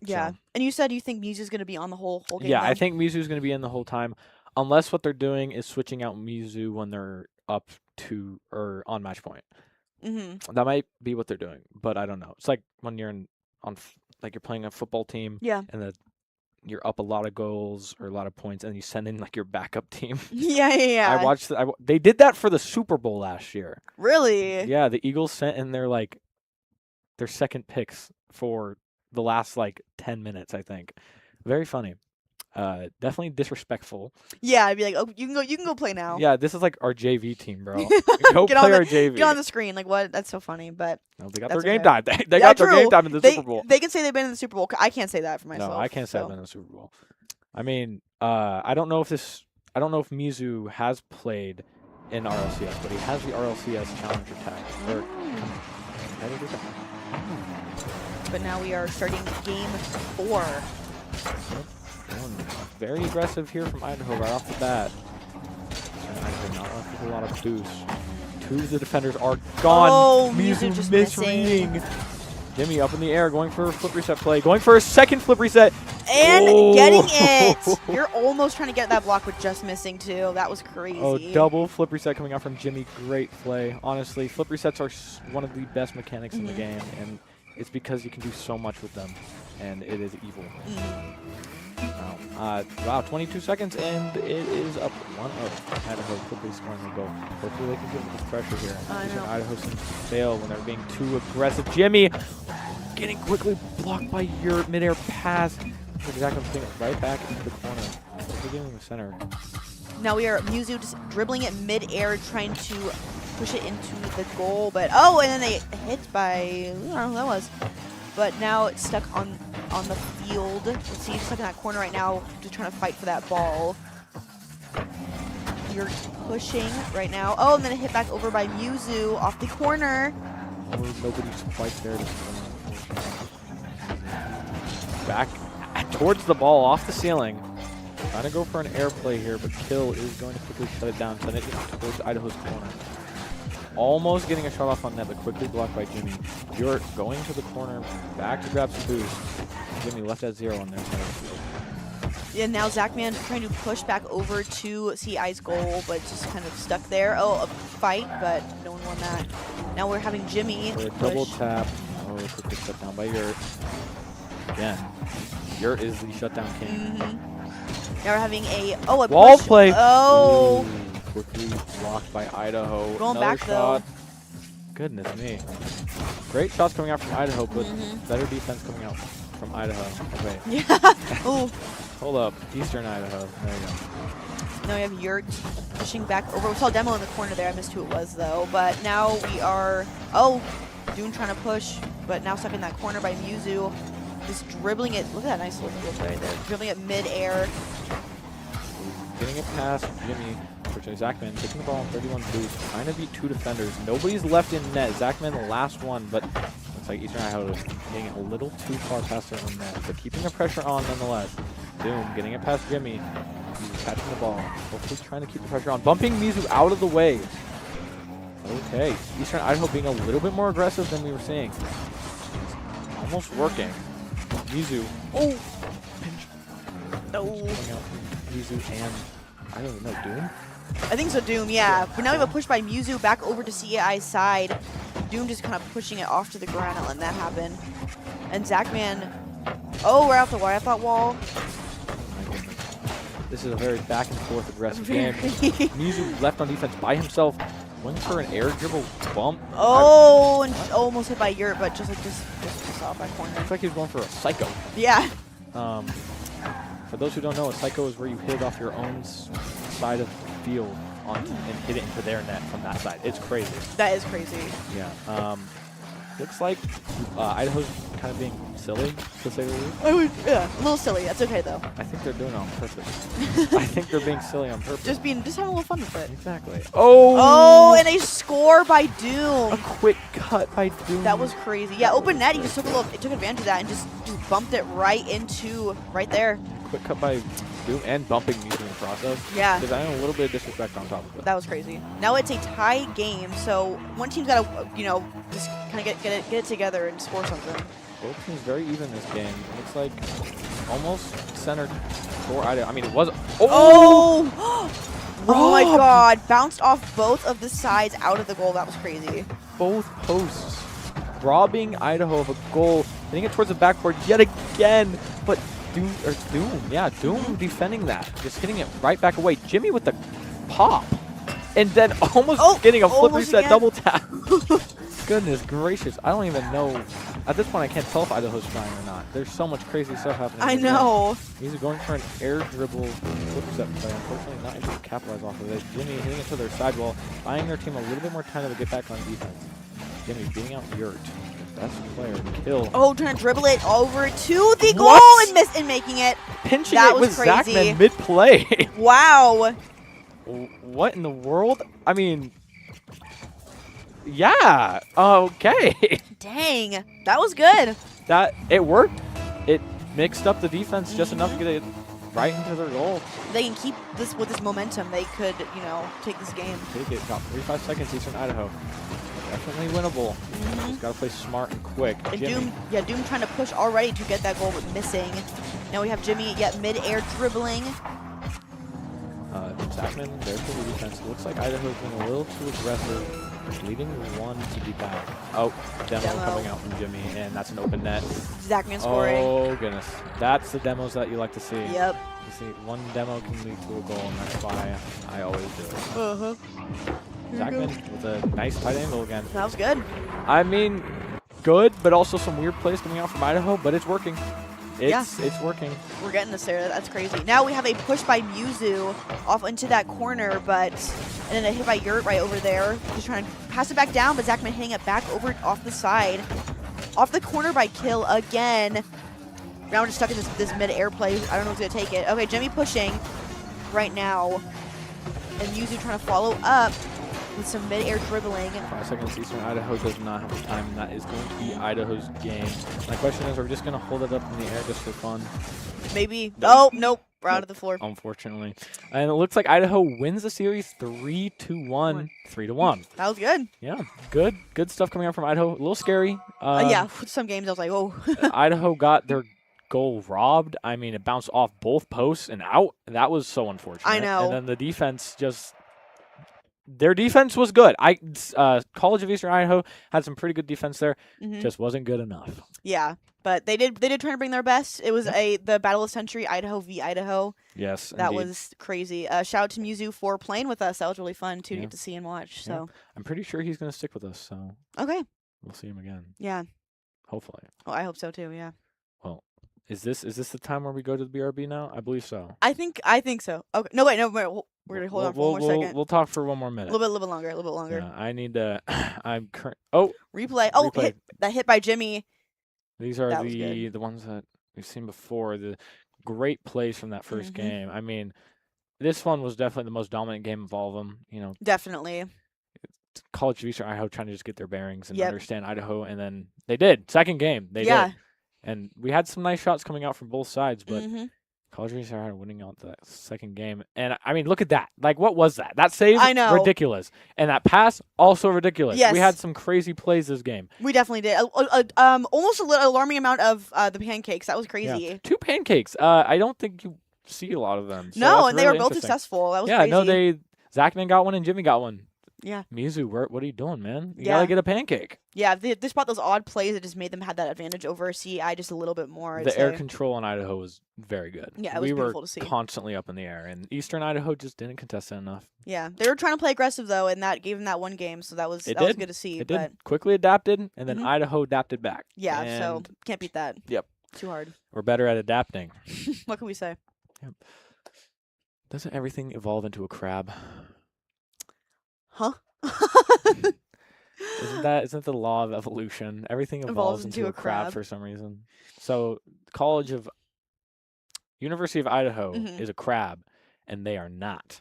Yeah.
So.
And you said you think Mizu's going to be on the whole game.
Yeah,
though?
I think Mizu's gonna be in the whole time, unless what they're doing is switching out Mizu when they're up to or on match point.
Mhm.
That might be what they're doing, but I don't know. It's like when you're like you're playing a football team,
Yeah.
and you're up a lot of goals or a lot of points, and you send in like your backup team.
Yeah.
I watched. They did that for the Super Bowl last year.
Really?
Yeah, the Eagles sent in their second picks for the last 10 minutes. I think. Very funny. Definitely disrespectful.
Yeah, I'd be like, oh, you can go play now.
Yeah, this is like our JV team, bro. Go
Get
play
on
our JV.
Get on the screen. Like, what? That's so funny. But
no, they got
that's
their game
okay.
time. They got their game
true.
time in the Super Bowl.
They can say they've been in the Super Bowl. I can't say that for myself.
No, I can't say I've been in the Super Bowl. I mean, I don't know if Mizu has played in RLCS, but he has the RLCS challenger tag or competitor tag.
But now we are starting game 4.
Going very aggressive here from Idaho right off the bat. And Idaho not left with a lot of boost. Two of the defenders are gone.
Oh,
Mizu
just
misreading.
missing.
Jimmy up in the air, going for a flip reset play, going for a second flip reset.
And
Oh.
getting it. You're almost trying to get that block with just missing, too. That was crazy.
Oh, double flip reset coming out from Jimmy. Great play. Honestly, flip resets are one of the best mechanics in the game, and it's because you can do so much with them, and it is evil. Wow, 22 seconds, and it is up 1-0. Idaho quickly scoring a goal. Hopefully they can give this pressure here.
I know.
Idaho seems to fail when they're being too aggressive. Jimmy getting quickly blocked by your midair pass. Exactly, putting it right back into the corner. Beginning the center.
Now we are Mizu just dribbling it mid-air, trying to push it into the goal. But, oh, and then they hit by, I don't know who that was. But now it's stuck on the field. Let's see, he's stuck in that corner right now, just trying to fight for that ball. You're pushing right now. Oh, and then it hit back over by Mizu off the corner.
Oh, nobody's quite there to back towards the ball off the ceiling. Trying to go for an air play here, but Kill is going to quickly shut it down, send it towards Idaho's corner. Almost getting a shot off on net, but quickly blocked by Jimmy. You're going to the corner, back to grab some boost. Jimmy left at 0 on their side of the field.
Yeah, now Zachman trying to push back over to CI's goal, but just kind of stuck there. Oh, a fight, but no one won that. Now we're having Jimmy
For a
push.
double tap. Oh, quickly shut down by Yurt. Again, Yurt is the shutdown king.
Now we're having a
Wall
push.
play.
Oh.
Ooh, quickly blocked by Idaho.
Going
Another
back,
shot. Goodness me. Great shots coming out from Idaho, but better defense coming out from Idaho. Okay.
Yeah. Ooh.
Hold up. Eastern Idaho. There you go.
Now we have Yurt pushing back over. We saw Demo in the corner there. I missed who it was, though. But now we are... Oh, Dune trying to push, but now stuck in that corner by Mizu. Just dribbling it. Look at that nice little dribble right there. Dribbling it mid-air.
Getting it past Jimmy. Unfortunately, Zachman taking the ball on 31 boost. Trying to beat two defenders. Nobody's left in net. Zachman the last one, but looks like Eastern Idaho is getting it a little too far past their own net. But keeping the pressure on nonetheless. Doom getting it past Jimmy. He's catching the ball. Hopefully trying to keep the pressure on. Bumping Mizu out of the way. Okay. Eastern Idaho being a little bit more aggressive than we were seeing. Almost working. Mizu. Oh! Pinch.
No.
Coming out from Mizu and, I don't know, Doom?
I think so, Doom, yeah. But now we have a push by Mizu back over to CI's side. Doom just kind of pushing it off to the ground, not letting that happen. And Zachman, oh, right off the wire, I thought wall.
My goodness. This is a very back and forth aggressive game. Mizu left on defense by himself, going for an air dribble bump.
Oh, and almost hit by Yurt, but just off that corner.
Looks like he was going for a psycho.
Yeah.
For those who don't know, a psycho is where you hit it off your own side of the field and hit it into their net from that side. It's crazy.
That is crazy.
Yeah. looks like Idaho's kind of being silly, to say the least.
Yeah, a little silly. That's okay though.
I think they're doing it on purpose. I think they're being silly on purpose.
Just having a little fun with it.
Exactly.
Oh, and a score by Doom.
A quick cut by Doom.
That was crazy. Yeah, open net. He just took advantage of that and just bumped it right there.
Quick cut by Doom and bumping Muzu in the process.
Yeah.
Because I know a little bit of disrespect on top of it.
That was crazy. Now it's a tie game, so one team's got to, just kind of get it together and score something.
Both teams very even this game. It looks like almost centered for Idaho. I mean, it was.
Oh! Oh my God! Bounced off both of the sides out of the goal. That was crazy.
Both posts robbing Idaho of a goal, hitting it towards the backboard yet again. But Doom defending that, just hitting it right back away. Jimmy with the pop, and then almost getting a flip reset double tap. Goodness gracious! I don't even know. At this point, I can't tell if Idaho's trying or not. There's so much crazy stuff happening.
I know.
He's going for an air dribble flip set play. Unfortunately, not able to capitalize off of it. Jimmy hitting it to their sidewall, buying their team a little bit more time to get back on defense. Jimmy beating out Yurt, the best player to kill.
Oh, trying to dribble it over to the goal and making it.
Pinching
that
it
was
with
crazy.
Zachman mid-play.
Wow.
What in the world? I mean, yeah. Okay.
Dang, that was good.
It worked. It mixed up the defense just enough to get it right into their goal.
They can keep this with this momentum. They could, take this game.
Take it. About 35 seconds. Eastern Idaho. Definitely winnable. Just gotta play smart and quick.
And Doom trying to push already to get that goal, but missing. Now we have Jimmy yet mid-air dribbling.
Zachman there for the defense. Looks like Idaho's been a little too aggressive, leaving one to be back. Oh, demo coming out from Jimmy, and that's an open net.
Zachman scoring.
Oh goodness, that's the demos that you like to see.
Yep.
You see, one demo can lead to a goal, and that's why I always do it. Zachman with a nice tight angle again.
That was good.
I mean, good, but also some weird plays coming out from Idaho, but it's working. It's working.
We're getting this there. That's crazy. Now we have a push by Muzu off into that corner, and then a hit by Yurt right over there. Just trying to pass it back down, but Zachman hitting it back over off the side. Off the corner by Kill again. Now we're just stuck in this mid-air play. I don't know who's going to take it. Okay, Jimmy pushing right now. And Muzu trying to follow up with some mid-air dribbling. 5
seconds. Eastern Idaho does not have the time, and that is going to be Idaho's game. My question is, are we just going to hold it up in the air just for fun?
Maybe. Oh, nope. We're out of the floor.
Unfortunately. And it looks like Idaho wins the series 3-1. 3-1.
That was good.
Yeah, good stuff coming out from Idaho. A little scary.
Yeah, some games I was like, oh.
Idaho got their goal robbed. I mean, it bounced off both posts and out. That was so unfortunate.
I know.
And then the defense their defense was good. College of Eastern Idaho had some pretty good defense there. Just wasn't good enough.
Yeah, but they did try to bring their best. It was the Battle of the Century, Idaho v. Idaho.
Yes,
that
indeed.
was crazy. Shout out to Muzu for playing with us. That was really fun too to get to see and watch. So
I'm pretty sure he's going to stick with us. So
okay,
we'll see him again.
Yeah,
hopefully.
Oh, I hope so too. Yeah.
Well, is this the time where we go to the BRB now? I believe so.
I think so. Okay. No, wait. We're gonna hold on for one more second.
We'll talk for one more minute.
A little bit longer.
Yeah, I need to.
Replay.
Replay.
That hit by Jimmy.
These are the ones that we've seen before. The great plays from that first game. I mean, this one was definitely the most dominant game of all of them.
Definitely.
College of Eastern Idaho trying to just get their bearings and understand Idaho, and then they did. Second game, they did. And we had some nice shots coming out from both sides, but College of Eastern Idaho winning out that second game. And I mean, look at that. Like, what was that? That save?
I know.
Ridiculous. And that pass, also ridiculous.
Yes.
We had some crazy plays this game.
We definitely did. Almost a little alarming amount of the pancakes. That was crazy.
Yeah. 2 pancakes. I don't think you see a lot of them. So
no, and
really
they were both successful. That was crazy.
Yeah, no, Zachman got one and Jimmy got one.
Yeah.
Mizu, what are you doing, man? You gotta get a pancake.
Yeah, they just brought those odd plays that just made them have that advantage over CI just a little bit more.
The air control in Idaho was very good.
Yeah, it was beautiful to see.
We were constantly up in the air, and Eastern Idaho just didn't contest it enough.
Yeah, they were trying to play aggressive though, and that gave them that one game, so that was good to see.
It did. Quickly adapted, and then Idaho adapted back.
Yeah, so can't beat that.
Yep.
Too hard.
We're better at adapting.
What can we say?
Yep. Doesn't everything evolve into a crab?
Huh?
Isn't the law of evolution? Everything
Evolves
evolves
into
into
a
a crab
crab.
for some reason. So, University of Idaho
Mhm.
is a crab, and they are not,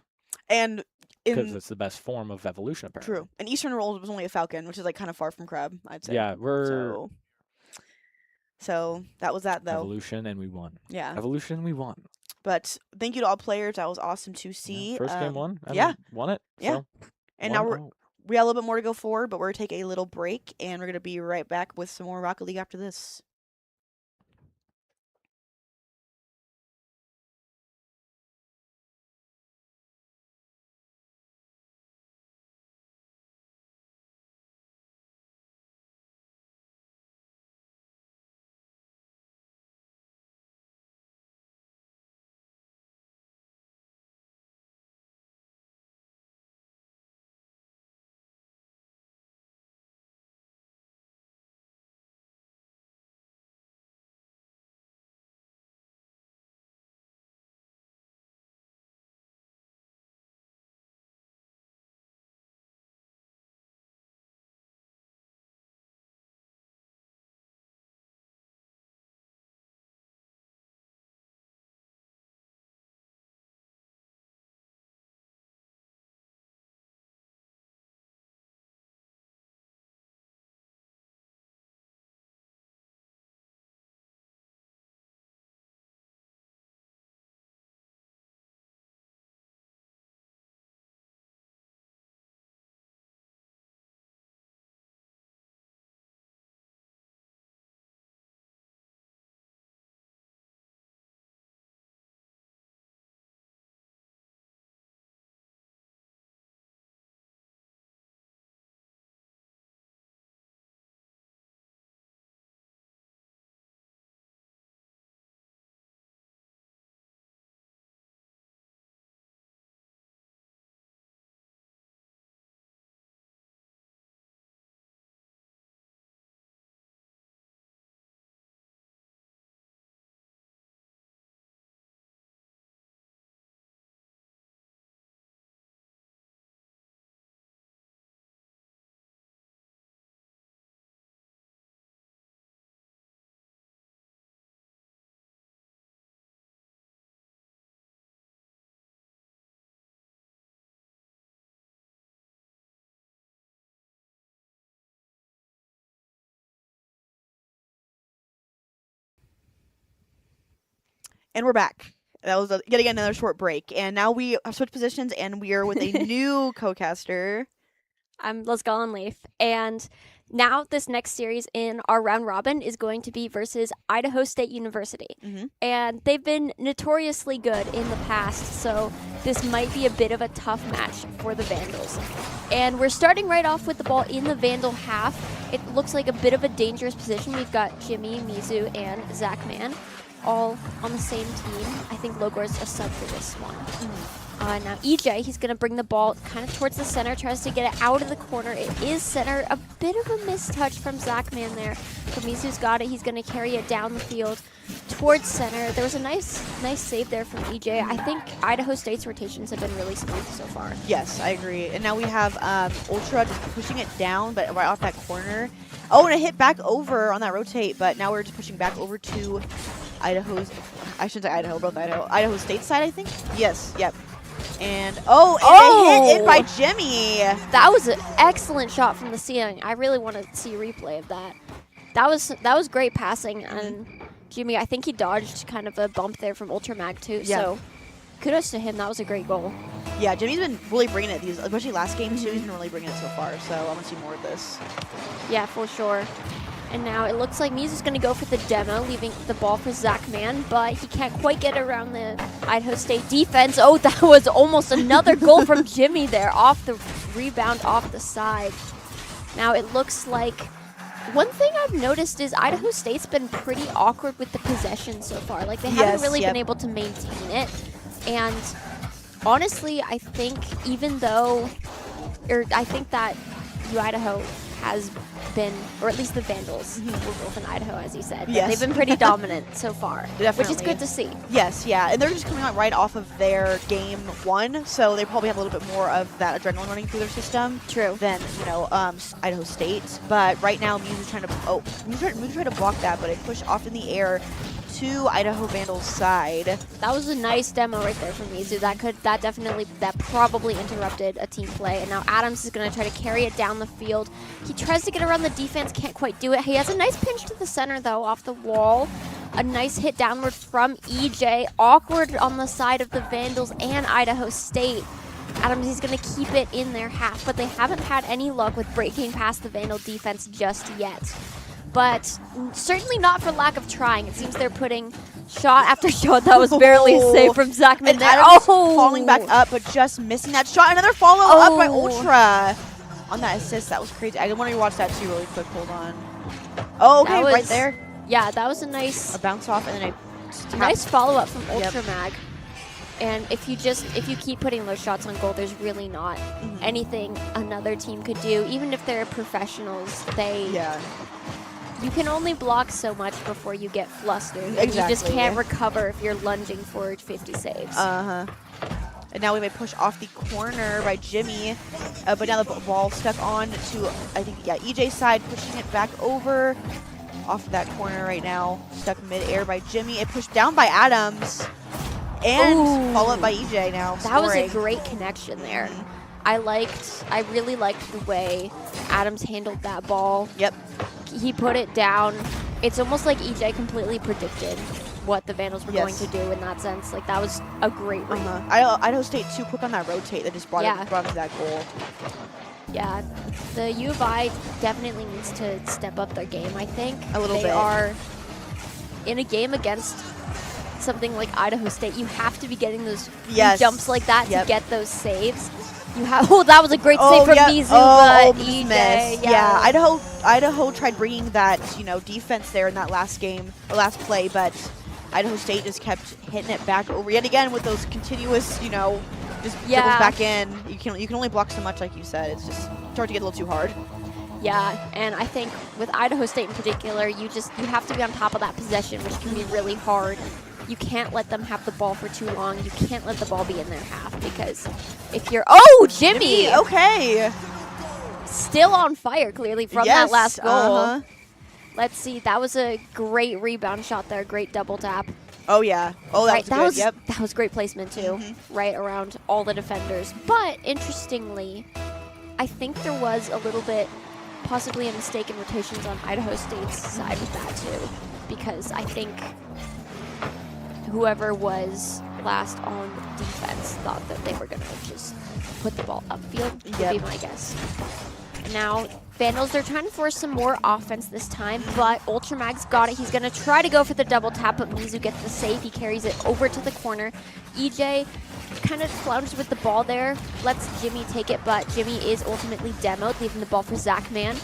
And
because
in
it's the best form of evolution apparently.
true, in Eastern World was only a falcon, which is like kind of far from crab, I'd say.
Yeah, we're
So that was that though.
evolution, and we won.
Yeah.
Evolution, we won.
But thank you to all players. That was awesome to
Yeah,
see.
first game won. I
Yeah,
mean, won it.
yeah.
So
And now
1-0.
we got a little bit more to go forward, but we're gonna take a little break, and we're gonna be right back with some more Rocket League after this. And we're back. That was yet again another short break, and now we have switched positions, and we are with a new co-caster.
I'm Lesgallen Leaf, and now this next series in our round robin is going to be versus Idaho State University.
Mhm.
And they've been notoriously good in the past, so this might be a bit of a tough match for the Vandals. And we're starting right off with the ball in the Vandal half. It looks like a bit of a dangerous position. We've got Jimmy, Mizu, and Zach Mann all on the same team. I think Logor's a sub for this one. Now EJ, he's going to bring the ball kind of towards the center, tries to get it out of the corner. It is center. A bit of a mistouch from Zach Mann there. But Mizu's got it. He's going to carry it down the field towards center. There was a nice save there from EJ. I think Idaho State's rotations have been really smooth so far.
Yes, I agree. And now we have Ultra just pushing it down, but right off that corner. Oh, and a hit back over on that rotate, but now we're just pushing back over to Idaho's, I shouldn't say Idaho, both Idaho State side, I think? Yes, yep. And, a hit in by Jimmy.
That was an excellent shot from the ceiling. I really want to see a replay of that. That was great passing, and Jimmy, I think he dodged kind of a bump there from Ultramag too,
Yeah.
so kudos to him. That was a great goal.
Yeah, Jimmy's been really bringing it, especially last game too. He's been really bringing it so far, so I want to see more of this.
Yeah, for sure. And now it looks like Mizu's going to go for the demo, leaving the ball for Zach Mann, but he can't quite get around the Idaho State defense. Oh, that was almost another goal from Jimmy there, off the rebound, off the side. Now it looks like one thing I've noticed is Idaho State's been pretty awkward with the possession so far. Like, they haven't really been able to maintain it. And honestly, I think even though, I think that Idaho has been, or at least the Vandals, we're both in Idaho, as you said.
Yes.
They've been pretty dominant so far, which is
Definitely.
good to see.
Yes, yeah, and they're just coming out right off of their game 1, so they probably have a little bit more of that adrenaline running through their system.
True.
Than Idaho State. But right now, Mizu's trying to Mizu tried to block that, but it pushed off in the air to Idaho Vandals' side.
That was a nice demo right there from Mizu. That probably interrupted a team play. And now Adams is going to try to carry it down the field. He tries to get around the defense, can't quite do it. He has a nice pinch to the center though, off the wall. A nice hit downward from EJ. Awkward on the side of the Vandals and Idaho State. Adams is going to keep it in their half, but they haven't had any luck with breaking past the Vandal defense just yet. But certainly not for lack of trying. It seems they're putting shot after shot. That was barely a save from Zachman
And
there.
Adams falling back up, but just missing that shot. Another follow up by Ultra on that assist. That was crazy. I want to rewatch that too really quick. Hold on. Oh, okay, right there.
Yeah, that was a nice
A bounce off and then a
nice follow-up from
Yep.
Ultra Mag. And if you keep putting those shots on goal, there's really not anything another team could do. Even if they're professionals, you can only block so much before you get flustered. And you just
Exactly.
can't recover if you're lunging for 50 saves.
And now we may push off the corner by Jimmy, but now the ball stuck on to, I think, EJ's side, pushing it back over off of that corner right now. Stuck mid-air by Jimmy. It pushed down by Adams and followed by EJ now.
That was a
scoring.
great connection there. I really liked the way Adams handled that ball.
Yep.
He put it down. It's almost like EJ completely predicted what the Vandals were going
Yes.
to do in that sense. Like, that was a great read.
Idaho State too quick on that rotate that just brought
Yeah.
it to that goal.
Yeah, the U of I definitely needs to step up their game, I think.
A little
they
bit.
are in a game against something like Idaho State. You have to be getting those
Yes.
jumps like that
Yep.
to get those saves. You have that was a great save from Mizu, but
just
EJ,
missed.
yeah.
Idaho tried bringing that, defense there in that last game, or last play, but Idaho State just kept hitting it back over yet again with those continuous, just dribbles back in. You can only block so much, like you said. It's just start to get a little too hard.
Yeah, and I think with Idaho State in particular, you have to be on top of that possession, which can be really hard. You can't let them have the ball for too long. You can't let the ball be in their half, because if you're Jimmy,
okay,
still on fire clearly from
yes,
that last goal. Let's see, that was a great rebound shot there, great double tap.
Oh yeah, that was good. Yep.
That was great placement too, right around all the defenders. But interestingly, I think there was a little bit, possibly a mistake in rotations on Idaho State's side with that too, because I think whoever was last on defense thought that they were going to just put the ball upfield, would be my guess. Now, Vandals, they're trying to force some more offense this time, but Ultramag's got it. He's going to try to go for the double tap, but Mizu gets the save. He carries it over to the corner. EJ kind of flounders with the ball there, lets Jimmy take it, but Jimmy is ultimately demoed, leaving the ball for Zachman.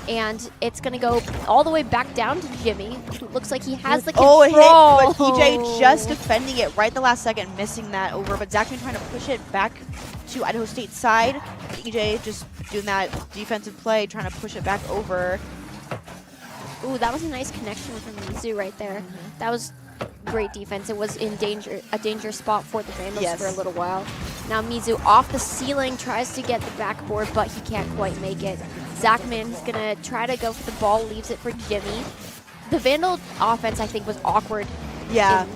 And it's going to go all the way back down to Jimmy, who looks like he has the control.
Oh, it hit, but EJ just defending it right the last second, missing that over. But Zachman trying to push it back to Idaho State's side. EJ just doing that defensive play, trying to push it back over.
Ooh, that was a nice connection from Mizu right there. That was great defense. It was in a danger spot for the Vandals for a little while. Now Mizu off the ceiling, tries to get the backboard, but he can't quite make it. Zachman is going to try to go for the ball, leaves it for Jimmy. The Vandal offense, I think, was awkward in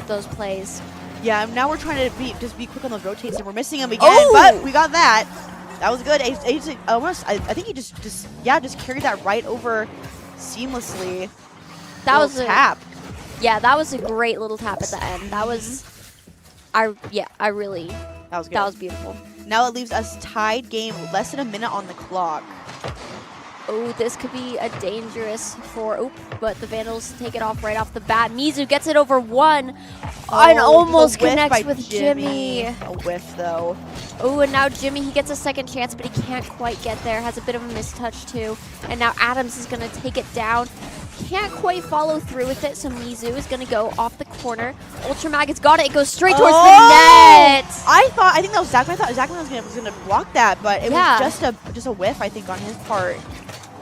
those plays.
Yeah, now we're trying to be quick on those rotates, and we're missing them again, but we got that. That was good. I think he just carried that right over seamlessly.
That was a
tap.
Yeah, that was a great little tap at the end. That was, that was good. That was beautiful.
Now it leaves us tied game, less than a minute on the clock.
Oh, this could be a dangerous but the Vandals take it off right off the bat. Mizu gets it over one and almost connects with Jimmy.
A whiff, though.
Oh, and now Jimmy, he gets a second chance, but he can't quite get there. Has a bit of a mistouch, too. And now Adams is going to take it down. Can't quite follow through with it, so Mizu is going to go off the corner. Ultramag has got it. It goes straight towards the net.
I think that was Zachman. I thought Zachman was going to block that, but it was just a whiff, I think, on his part.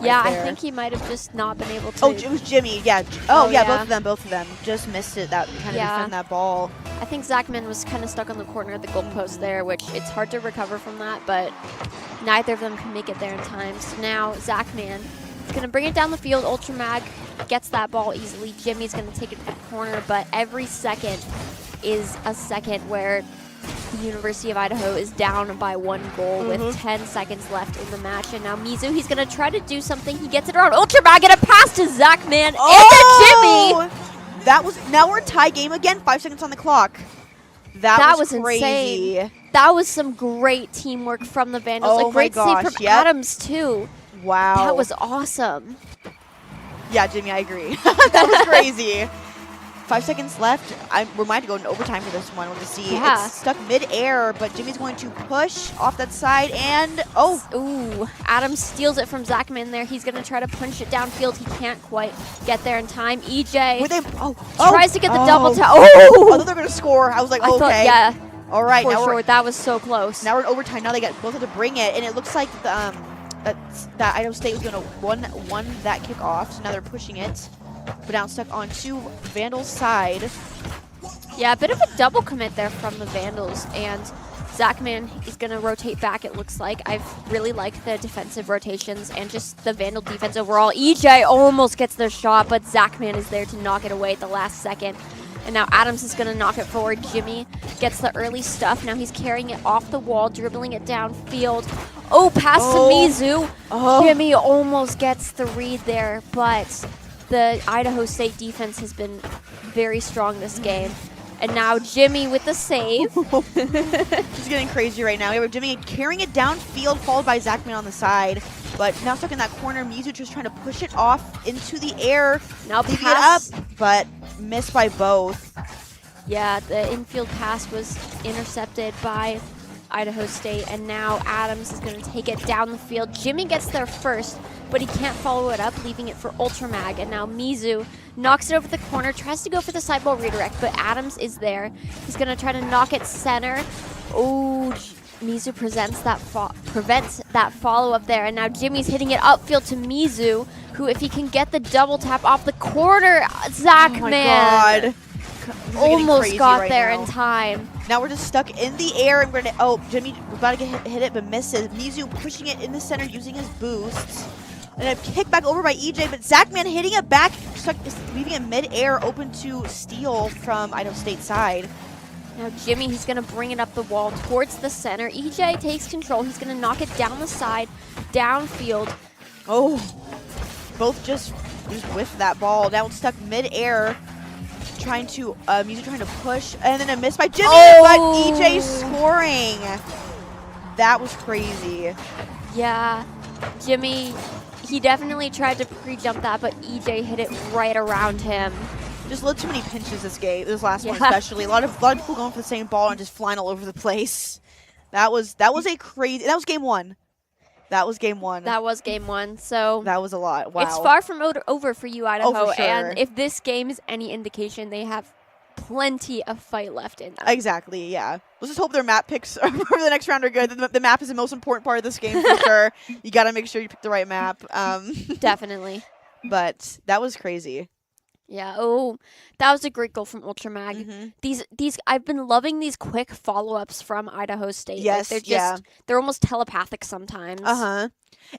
Yeah,
right
I
there.
think he might have just not been able to.
Oh, it was Jimmy. Yeah. Oh,
Oh,
yeah,
yeah.
both of them. Just missed it. That kind of
Yeah.
defend that ball.
I think Zachman was kind of stuck on the corner of the goalpost there, which it's hard to recover from that, but neither of them can make it there in time. So now Zachman is going to bring it down the field. Ultramag gets that ball easily. Jimmy's going to take it to the corner, but every second is a second where the University of Idaho is down by 1 goal with 10 seconds left in the match. And now Mizu, he's going to try to do something. He gets it around Ultramag and a pass to Zachman and to Jimmy.
That was, now we're tie game again, 5 seconds on the clock. That was crazy.
Insane. That was some great teamwork from the Vandals.
Oh
A great
my
save
gosh,
from
yep.
Adams, too.
Wow.
That was awesome.
Yeah, Jimmy, I agree. That was crazy. 5 seconds left. We might have to go into overtime for this one. We'll just see.
Yeah.
It's stuck mid-air, but Jimmy's going to push off that side, and oh!
Ooh, Adams steals it from Zachman there. He's going to try to punch it downfield. He can't quite get there in time. EJ
Were they,
tries to get the double tap.
I
Oh!
thought they were going to score. I was like,
I
okay.
thought, yeah,
All right,
for
now
sure.
we're,
That was so close.
now we're in overtime. Now they got both of to bring it, and it looks like the, that Idaho State was going to won that kickoff, so now they're pushing it. But now it's stuck onto Vandals' side.
Yeah, a bit of a double commit there from the Vandals, and Zachman is going to rotate back, it looks like. I've really liked the defensive rotations and just the Vandal defense overall. EJ almost gets their shot, but Zachman is there to knock it away at the last second. And now Adams is going to knock it forward. Jimmy gets the early stuff. Now he's carrying it off the wall, dribbling it downfield. Oh, pass to Mizu. Jimmy almost gets the read there, but the Idaho State defense has been very strong this game. And now Jimmy with the save.
She's getting crazy right now. We have Jimmy carrying it downfield, followed by Zachman on the side. But now stuck in that corner. Mizu just trying to push it off into the air.
Now
Leaving
pass.
it up, but missed by both.
Yeah, the infield pass was intercepted by Idaho State, and now Adams is going to take it down the field. Jimmy gets there first, but he can't follow it up, leaving it for Ultramag. And now Mizu knocks it over the corner, tries to go for the side ball redirect, but Adams is there. He's going to try to knock it center. Oh, Mizu prevents that follow-up there, and now Jimmy's hitting it upfield to Mizu, who, if he can get the double tap off the corner, Zachman.
Oh my god.
Almost got there in time.
Now we're just stuck in the air, and we're gonna, Jimmy was about to hit it, but misses. Mizu pushing it in the center using his boosts. And a kick back over by EJ, but Zachman hitting it back, stuck, leaving it mid-air, open to steal from Idaho State side.
Now Jimmy, he's going to bring it up the wall towards the center. EJ takes control. He's going to knock it down the side, downfield.
Oh, both just whiffed that ball. Now it's stuck mid-air, trying to, Mizu trying to push, and then a miss by Jimmy, but EJ scoring. That was crazy.
Yeah, Jimmy, he definitely tried to pre-jump that, but EJ hit it right around him.
Just a little too many pinches this last one especially. A lot of people going for the same ball and just flying all over the place. That was game one. That was game one.
That was game one, so
that was a lot. Wow.
It's far from over for you, Idaho,
for sure.
and if this game is any indication, they have plenty of fight left in them.
Exactly, yeah. Let's just hope their map picks for the next round are good. The map is the most important part of this game for sure. You got to make sure you pick the right map.
Definitely.
But that was crazy.
Yeah. Oh, that was a great goal from Ultramag. These I've been loving these quick follow-ups from Idaho State.
Yes,
like they're almost telepathic sometimes.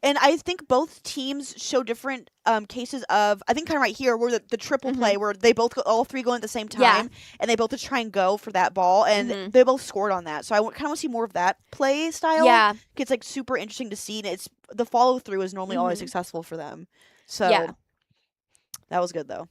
And I think both teams show different cases of, I think kind of right here, where the triple play, where they both all three go in at the same time, and they both just try and go for that ball, and they both scored on that. So I kind of want to see more of that play style.
Yeah.
It's like super interesting to see, and it's the follow through is normally always successful for them. So that was good though.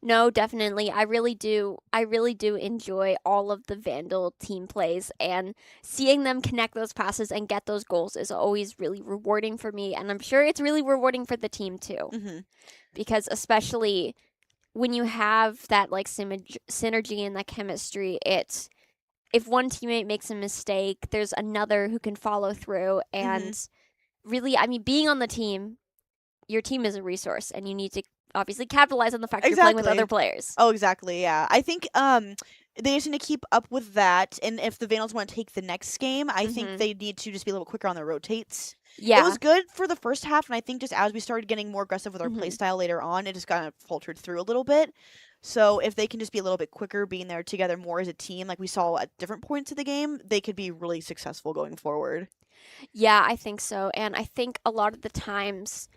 No, definitely. I really do enjoy all of the Vandal team plays, and seeing them connect those passes and get those goals is always really rewarding for me, and I'm sure it's really rewarding for the team too. Because especially when you have that like synergy and that chemistry, it's if one teammate makes a mistake, there's another who can follow through, and really, I mean, being on the team, your team is a resource, and you need to obviously capitalize on the fact you're playing with other players.
Oh, exactly, yeah. I think they just need to keep up with that, and if the Vandals want to take the next game, I think they need to just be a little quicker on their rotates. It
Yeah.
was good for the first half, and I think just as we started getting more aggressive with our play
Mhm.
style later on, it just kind of faltered through a little bit. So if they can just be a little bit quicker, being there together more as a team, like we saw at different points of the game, they could be really successful going forward.
Yeah, I think so. And I think a lot of the times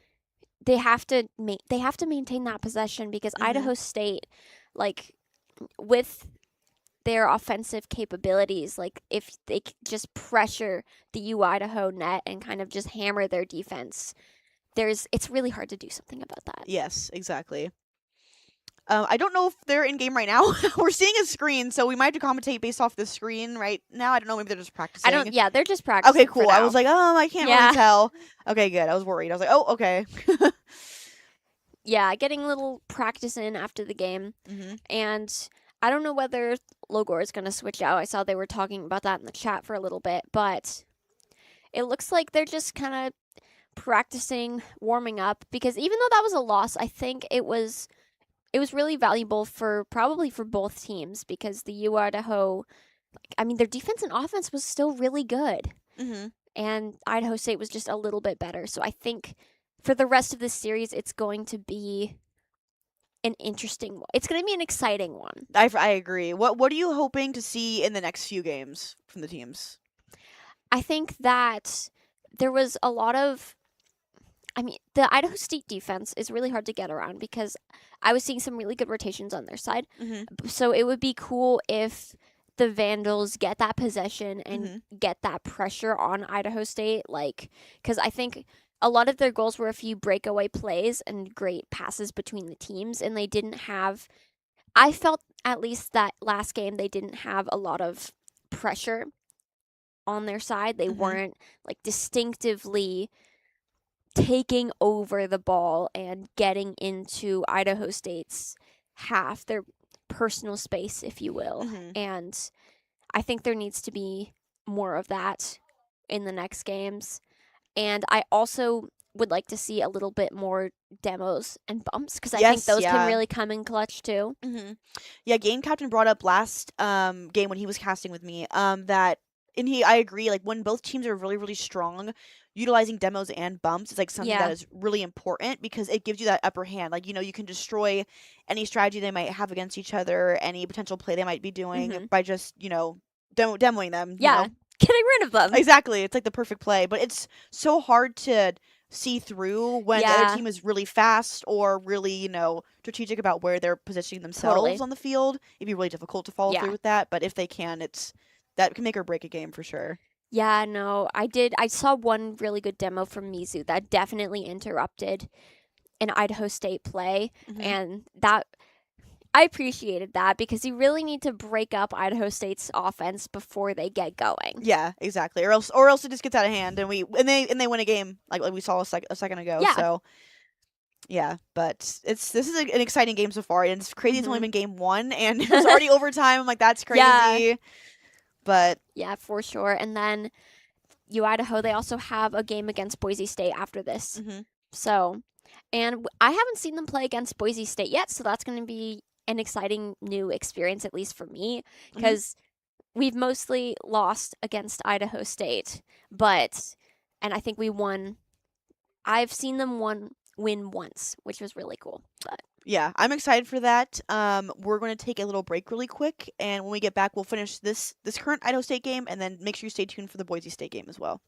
they have to maintain that possession because
Hmm.
Idaho State, like with their offensive capabilities, like if they just pressure the U Idaho net and kind of just hammer their defense, it's really hard to do something about that.
Yes, exactly. I don't know if they're in game right now. We're seeing a screen, so we might have to commentate based off the screen right now. I don't know. Maybe they're just
I don't.
practicing.
Yeah, they're just
Okay,
practicing for
cool. I was
now.
like, I can't really
Yeah,
tell. Okay, good. I was worried. I was like, oh, okay.
yeah, getting a little practice in after the game,
Hmm.
and I don't know whether Logor is going to switch out. I saw they were talking about that in the chat for a little bit, but it looks like they're just kind of practicing, warming up because even though that was a loss, I think it was really valuable for probably for both teams because the U Idaho, I mean, their defense and offense was still really good,
Hmm.
and Idaho State was just a little bit better. So I think for the rest of this series, it's going to be an interesting one. It's going to be an exciting one.
I agree. What are you hoping to see in the next few games from the teams?
I think that there was a lot of. I mean, the Idaho State defense is really hard to get around because I was seeing some really good rotations on their side.
Hmm.
So it would be cool if the Vandals get that possession and
Hmm.
get that pressure on Idaho State. Like, because I think a lot of their goals were a few breakaway plays and great passes between the teams, and they didn't have. I felt at least that last game they didn't have a lot of pressure on their side. They
Hmm.
weren't like distinctively taking over the ball and getting into Idaho State's half, their personal space, if you will.
Hmm.
And I think there needs to be more of that in the next games. And I also would like to see a little bit more demos and bumps because I think
Yes,
those can
yeah.
really come in clutch too.
Hmm. Yeah, game captain brought up last game when he was casting with me that and I agree, like when both teams are really really strong, utilizing demos and bumps is like something that
Yeah.
is really important because it gives you that upper hand. Like, you can destroy any strategy they might have against each other, any potential play they might be doing
Hmm.
by just, demoing them.
Yeah. Getting rid of them.
Exactly. It's like the perfect play, but it's so hard to see through when the other
Yeah.
team is really fast or really, strategic about where they're positioning themselves
Totally.
on the field. It'd be really difficult to follow through
Yeah.
with that, but if they can, that can make or break a game for sure.
Yeah, no, I did. I saw one really good demo from Mizu that definitely interrupted an Idaho State play,
Hmm.
and that I appreciated that because you really need to break up Idaho State's offense before they get going.
Yeah, exactly. Or else it just gets out of hand and they win a game like we saw a second ago.
Yeah.
So yeah, but this is an exciting game so far, and it's crazy. It's only
Mhm.
been game one, and it was already overtime. I'm like, that's
Yeah.
crazy. But
Yeah, for sure. And then U Idaho, they also have a game against Boise State after this.
mhm.
So, and I haven't seen them play against Boise State yet, so that's going to be an exciting new experience, at least for me,
Mhm.
because we've mostly lost against Idaho State, and I think we won. I've seen them win once, which was really cool. But
Yeah, I'm excited for that. We're going to take a little break really quick, and when we get back, we'll finish this current Idaho State game, and then make sure you stay tuned for the Boise State game as well.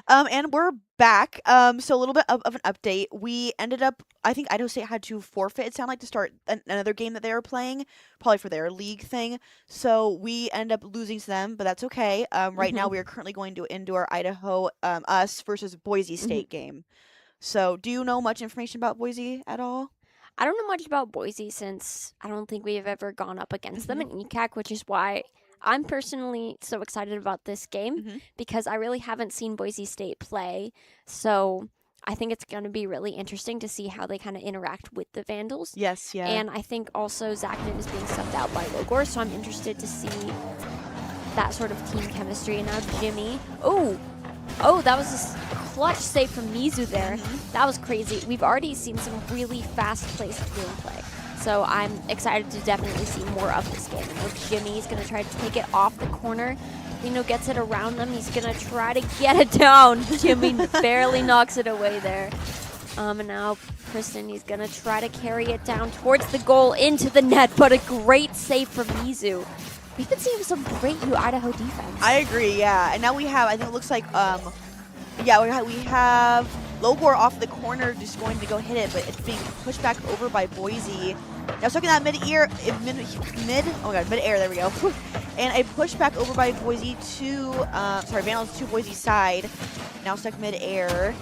And we're back. So a little bit of an update. We ended up, I think Idaho State had to forfeit, it sounded like, to start another game that they were playing, probably for their league thing. So we end up losing to them, but that's okay. Right now we are currently going to indoor Idaho, us versus Boise State game. So do you know much information about Boise at all?
I don't know much about Boise since I don't think we've ever gone up against them in ECAC, which is why I'm personally so excited about this game because I really haven't seen Boise State play. So I think it's going to be really interesting to see how they kind of interact with the Vandals.
Yes, yeah.
And I think also Zachman is being subbed out by Logor, so I'm interested to see that sort of team chemistry. And now Jimmy. Oh, that was a clutch save from Mizu there. That was crazy. We've already seen some really fast-paced gameplay. So I'm excited to definitely see more of this game. Jimmy's going to try to take it off the corner. Gets it around them. He's going to try to get it down. Jimmy barely knocks it away there. And now Kristen, he's going to try to carry it down towards the goal into the net, but a great save from Mizu. We've been seeing some great Idaho defense.
I agree, yeah. And now we have, I think it looks like, yeah, we have Logor off the corner just going to go hit it, but it's being pushed back over by Boise. Now stuck in that mid-air, mid-air, there we go. And a push back over by Boise to, Vandals to Boise side. Now stuck mid-air.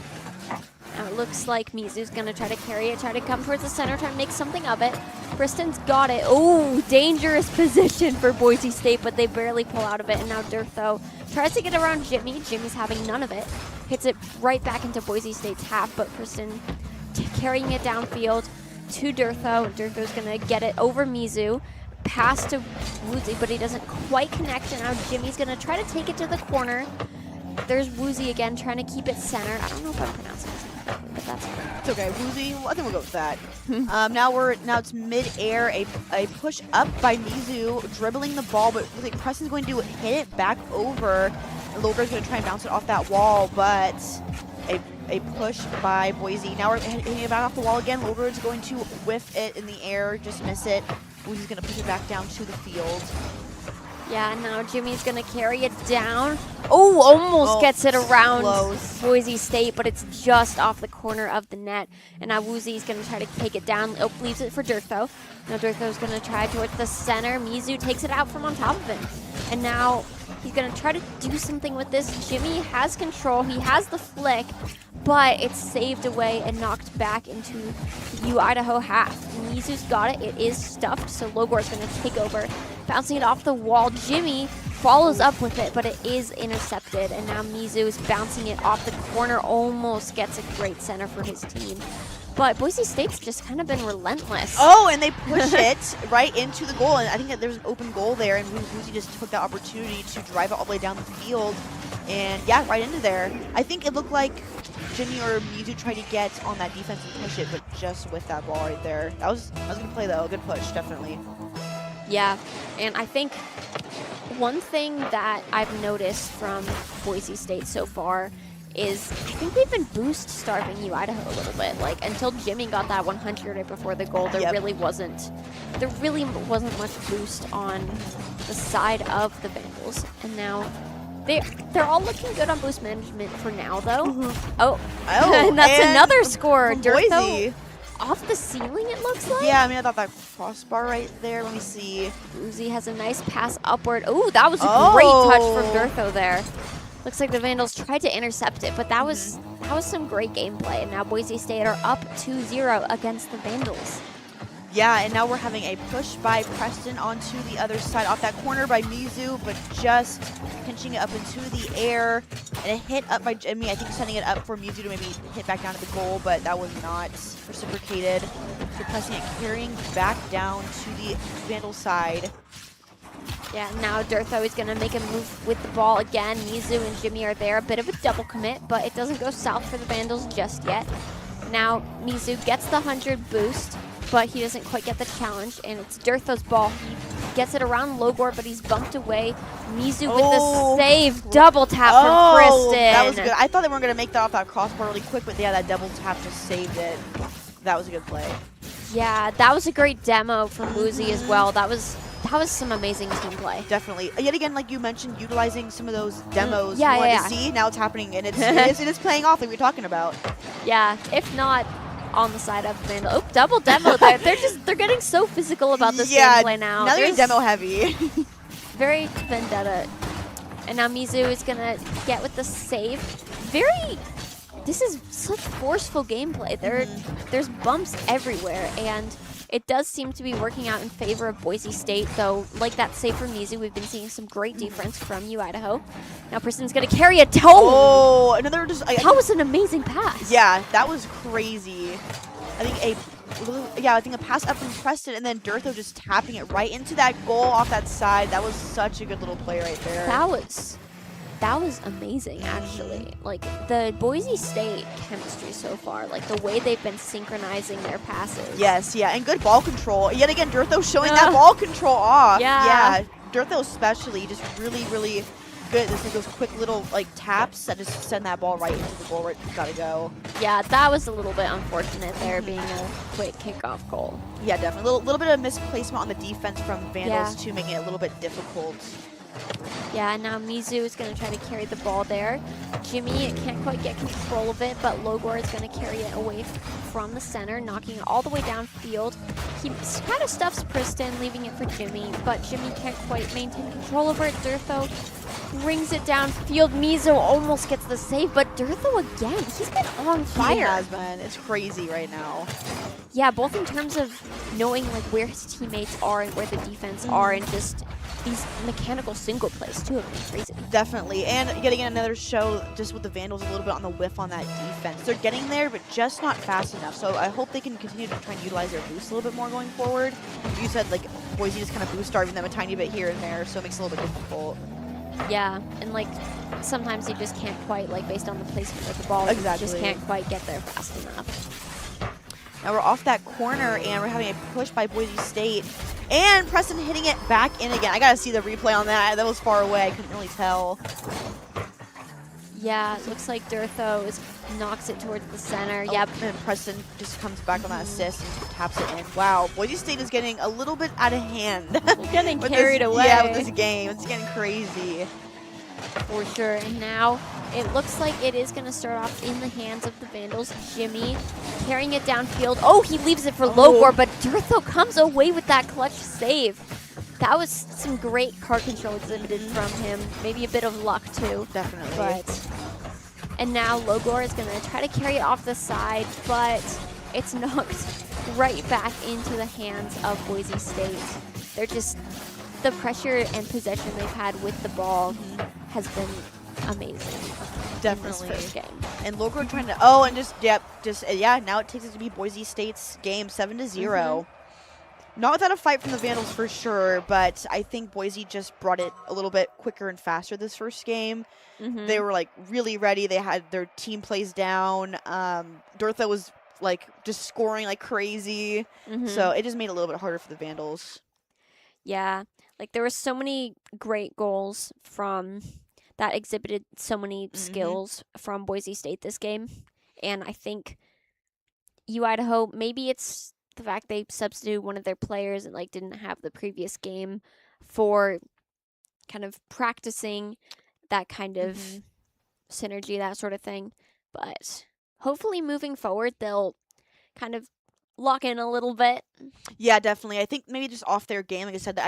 Now it looks like Mizu's going to try to carry it, try to come towards the center, try to make something of it. Kristen's got it. Oh, dangerous position for Boise State, but they barely pull out of it. And now Durtho tries to get around Jimmy. Jimmy's having none of it. Hits it right back into Boise State's half, but Kristen carrying it downfield to Durtho. Durtho's going to get it over Mizu. Pass to Woozy, but he doesn't quite connect. And now Jimmy's going to try to take it to the corner. There's Woozy again, trying to keep it centered. I don't know if I'm pronouncing his name correctly, but that's okay.
It's okay, Woozy. Well, I think we'll go with that. Now it's mid-air, a push up by Mizu, dribbling the ball, but I think Preston's going to hit it back over. And Logor's going to try and bounce it off that wall, but a push by Boise. Now we're hitting it back off the wall again. Logor's going to whiff it in the air, just miss it. Woozy's going to push it back down to the field.
Yeah, now Jimmy's going to carry it down. Oh, almost gets it around Boise State, but it's just off the corner of the net. And now Woozy's going to try to take it down. Oh, leaves it for Durtho. Now Durtho's going to try towards the center. Mizu takes it out from on top of him. And now he's going to try to do something with this. Jimmy has control. He has the flick, but it's saved away and knocked back into the Idaho half. Mizu's got it. It is stuffed, so Logor's going to take over. Bouncing it off the wall. Jimmy follows up with it, but it is intercepted. And now Mizu is bouncing it off the corner. Almost gets a great center for his team. But Boise State's just kind of been relentless.
Oh, and they push it right into the goal. And I think that there's an open goal there, and Woozy just took that opportunity to drive it all the way down the field. And yeah, right into there. I think it looked like Jimmy or Mizu tried to get on that defense and push it, but just with that ball right there. I was going to play, though. Good push, definitely.
Yeah, and I think one thing that I've noticed from Boise State so far is I think they've been boost starving Idaho a little bit. Like, until Jimmy got that 100 right before the goal, there really wasn't much boost on the side of the Vandals. And now they're all looking good on boost management for now, though. Oh, and that's another score. Durtho off the ceiling, it looks like.
Yeah, I mean, I thought that crossbar right there. Let me see.
Uzi has a nice pass upward. Oh, that was a great touch from Durtho there. Looks like the Vandals tried to intercept it, but that was some great gameplay. And now Boise State are up 2-0 against the Vandals.
Yeah, and now we're having a push by Preston onto the other side, off that corner by Mizu, but just pinching it up into the air. And a hit up by Jimmy, I think sending it up for Mizu to maybe hit back down to the goal, but that was not reciprocated. So pressing it, carrying back down to the Vandal side.
Yeah, now Durtho is going to make a move with the ball again. Mizu and Jimmy are there. A bit of a double commit, but it doesn't go south for the Vandals just yet. Now Mizu gets the 100 boost, but he doesn't quite get the challenge, and it's Durtho's ball. He gets it around Logor, but he's bumped away. Mizu with the save. Double tap from Kristen.
That was good. I thought they weren't going to make that off that crossbar really quick, but yeah, that double tap just saved it. That was a good play.
Yeah, that was a great demo from Woozy as well. That was That was some amazing team play.
Definitely. Yet again, like you mentioned, utilizing some of those demos
Yeah,
you wanted
yeah,
to see. Now it's happening, and it is playing off like we were talking about.
Yeah, if not on the side of Vandal. Oh, double demo. They're getting so physical about this gameplay now.
Now they're
There's
demo heavy.
very vendetta. And now Mizu is going to get with the save. This is such forceful gameplay. There's bumps everywhere, and it does seem to be working out in favor of Boise State, though, like that save from Mizu, we've been seeing some great defense from Idaho. Now Preston's going to carry a toe.
Oh, another just...
That was an amazing pass.
Yeah, that was crazy. I think a pass up from Preston, and then Durtho just tapping it right into that goal off that side. That was such a good little play right there.
That was amazing, actually. Like, the Boise State chemistry so far, like the way they've been synchronizing their passes.
Yes, yeah, and good ball control. Yet again, Durtho showing that ball control off.
Yeah.
Durtho especially just really, really good. This those quick little like taps that just send that ball right into the goal where it's gotta go.
Yeah, that was a little bit unfortunate there, being a quick kickoff goal.
Yeah, definitely. A little bit of misplacement on the defense from Vandals too, making it a little bit difficult.
Yeah, and now Mizu is going to try to carry the ball there. Jimmy can't quite get control of it, but Logor is going to carry it away from the center, knocking it all the way downfield. He kind of stuffs Preston, leaving it for Jimmy, but Jimmy can't quite maintain control over it. Durtho brings it downfield. Mizu almost gets the save, but Durtho again, he's been on fire.
He has been. It's crazy right now.
Yeah, both in terms of knowing like where his teammates are and where the defense are, and just these mechanical single plays too have been crazy.
Definitely, and getting another show just with the Vandals a little bit on the whiff on that defense. They're getting there, but just not fast enough. So I hope they can continue to try and utilize their boost a little bit more going forward. You said like Boise just kind of boost starving them a tiny bit here and there, so it makes it a little bit difficult.
Yeah, and like sometimes you just can't quite, like based on the placement of the ball, you just can't quite get there fast enough.
Now we're off that corner, and we're having a push by Boise State. And Preston hitting it back in again. I gotta see the replay on that. That was far away. I couldn't really tell.
Yeah, it looks like Durtho knocks it towards the center.
Oh,
yep.
And Preston just comes back on that assist and taps it in. Wow, Boise State is getting a little bit out of hand.
Getting carried away.
Yeah, with this game. It's getting crazy.
For sure. And now it looks like it is going to start off in the hands of the Vandals. Jimmy carrying it downfield. Oh, he leaves it for Logor, but Durtho comes away with that clutch save. That was some great card control exhibited from him. Maybe a bit of luck too.
Definitely.
And now Logor is going to try to carry it off the side, but it's knocked right back into the hands of Boise State. They're just, the pressure and possession they've had with the ball has been amazing.
Definitely.
In this first game.
And Logor trying to, now it takes it to be Boise State's game 7-0. Not without a fight from the Vandals for sure, but I think Boise just brought it a little bit quicker and faster this first game. They were like really ready. They had their team plays down. Durtho was like just scoring like crazy. So it just made it a little bit harder for the Vandals.
Yeah, like there were so many great goals from that exhibited so many skills from Boise State this game. And I think Idaho, maybe it's the fact they substituted one of their players and like didn't have the previous game for kind of practicing that kind of synergy, that sort of thing. But hopefully moving forward, they'll kind of lock in a little bit.
Yeah, definitely. I think maybe just off their game, like I said,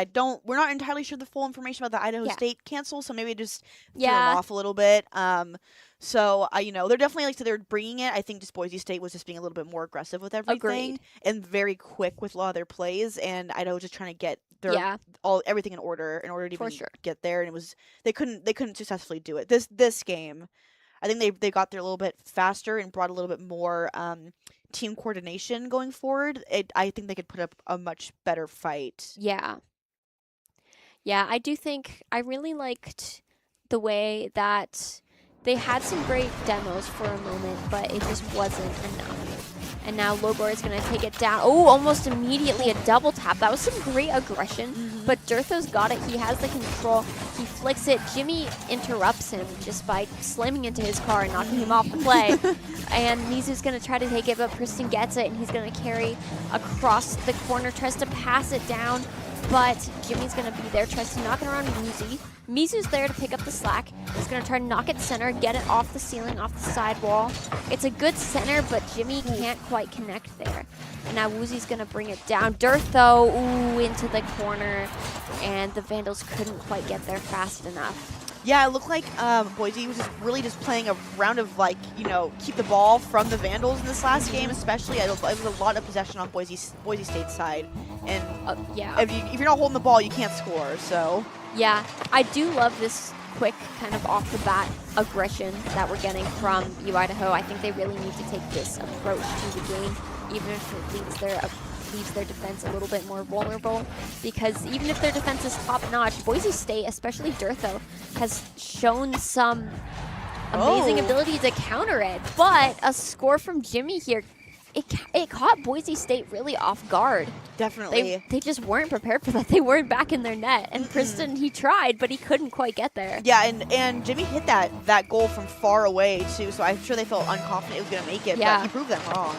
we're not entirely sure the full information about the Idaho State cancel, so maybe just threw them off a little bit. So, they're definitely they're bringing it. I think just Boise State was just being a little bit more aggressive with everything and very quick with a lot of their plays, and Idaho was just trying to get their everything in order to even get there, and they couldn't successfully do it. This game, I think they got there a little bit faster and brought a little bit more team coordination going forward. I think they could put up a much better fight.
Yeah, I do think I really liked the way that they had some great demos for a moment, but it just wasn't enough. And now Logor is going to take it down. Oh, almost immediately a double tap. That was some great aggression, but Durtho's got it. He has the control. He flicks it. Jimmy interrupts him just by slamming into his car and knocking him off the play. And Mizu's going to try to take it, but Preston gets it, and he's going to carry across the corner, tries to pass it down but Jimmy's going to be there, tries to knock it around Woozy. Mizu's there to pick up the slack. He's going to try to knock it center, get it off the ceiling, off the sidewall. It's a good center, but Jimmy can't quite connect there. And now Woozy's going to bring it down. Dearth, though, ooh, into the corner, and the Vandals couldn't quite get there fast enough.
Yeah, it looked like Boise was just really just playing a round of, like, you know, keep the ball from the Vandals in this last game, especially. It was a lot of possession on Boise State's side. And
yeah.
if you're not holding the ball, you can't score, so.
Yeah, I do love this quick kind of off the bat aggression that we're getting from Idaho. I think they really need to take this approach to the game, even if it leaves their defense a little bit more vulnerable, because even if their defense is top-notch, Boise State, especially Deartho, has shown some amazing ability to counter it, but a score from Jimmy here, it caught Boise State really off guard.
Definitely.
They just weren't prepared for that. They weren't back in their net, and Kristen, he tried, but he couldn't quite get there.
Yeah, and Jimmy hit that goal from far away, too, so I'm sure they felt unconfident it was going to make it, but he proved them wrong.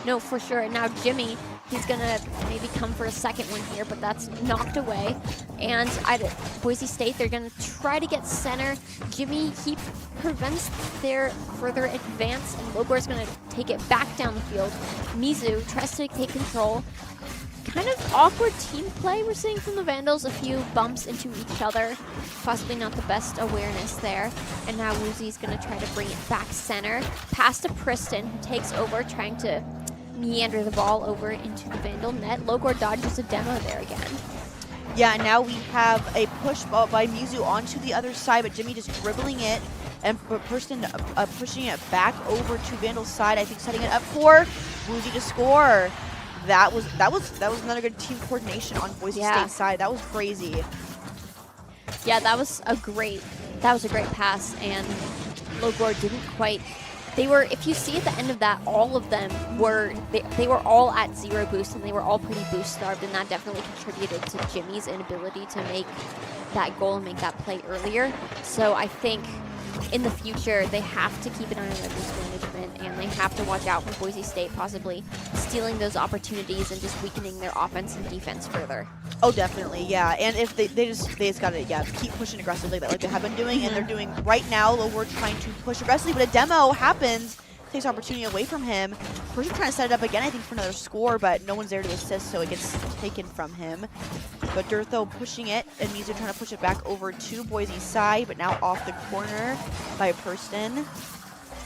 No, for sure. And now Jimmy, he's going to maybe come for a second one here, but that's knocked away. And Boise State, they're going to try to get center. Jimmy, he prevents their further advance, and Logor's going to take it back down the field. Mizu tries to take control. Kind of awkward team play we're seeing from the Vandals. A few bumps into each other. Possibly not the best awareness there. And now Woozy's going to try to bring it back center. Pass to Preston, who takes over, trying to meander the ball over into the Vandal net. Logor dodges a demo there again.
Yeah, and now we have a push ball by Mizu onto the other side, but Jimmy just dribbling it and Preston pushing it back over to Vandal's side. I think setting it up for Woozy to score. That was another good team coordination on Boise State's side. That was crazy.
Yeah, that was a great pass, and Logor didn't quite. They were, if you see at the end of that, all of them were, they were all at 0 boost, and they were all pretty boost starved, and that definitely contributed to Jimmy's inability to make that goal and make that play earlier. So I think in the future, they have to keep an eye on their boost management, and they have to watch out for Boise State possibly stealing those opportunities and just weakening their offense and defense further.
Oh, definitely, yeah. And if they just got to keep pushing aggressively like they have been doing, and they're doing right now. We're trying to push aggressively, but a demo happens, takes opportunity away from him. First, trying to set it up again, I think, for another score, but no one's there to assist, so it gets taken from him. But Deartho pushing it, and Mizu trying to push it back over to Boise's side, but now off the corner by Preston.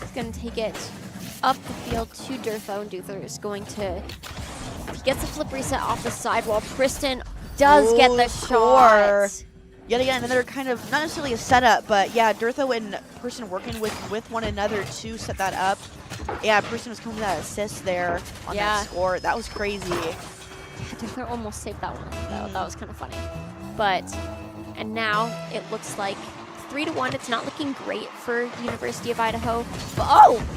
He's going to take it up the field to Deartho, and Deartho is going to, he gets a flip reset off the sidewall. Preston does get the shot.
Yet again, another kind of, not necessarily a setup, but yeah, Deartho and Preston working with one another to set that up. Yeah, Preston was coming to that assist there on that score. That was crazy.
Deartho almost saved that one, though. That was kind of funny. But, and now it looks like 3-1. It's not looking great for University of Idaho. But,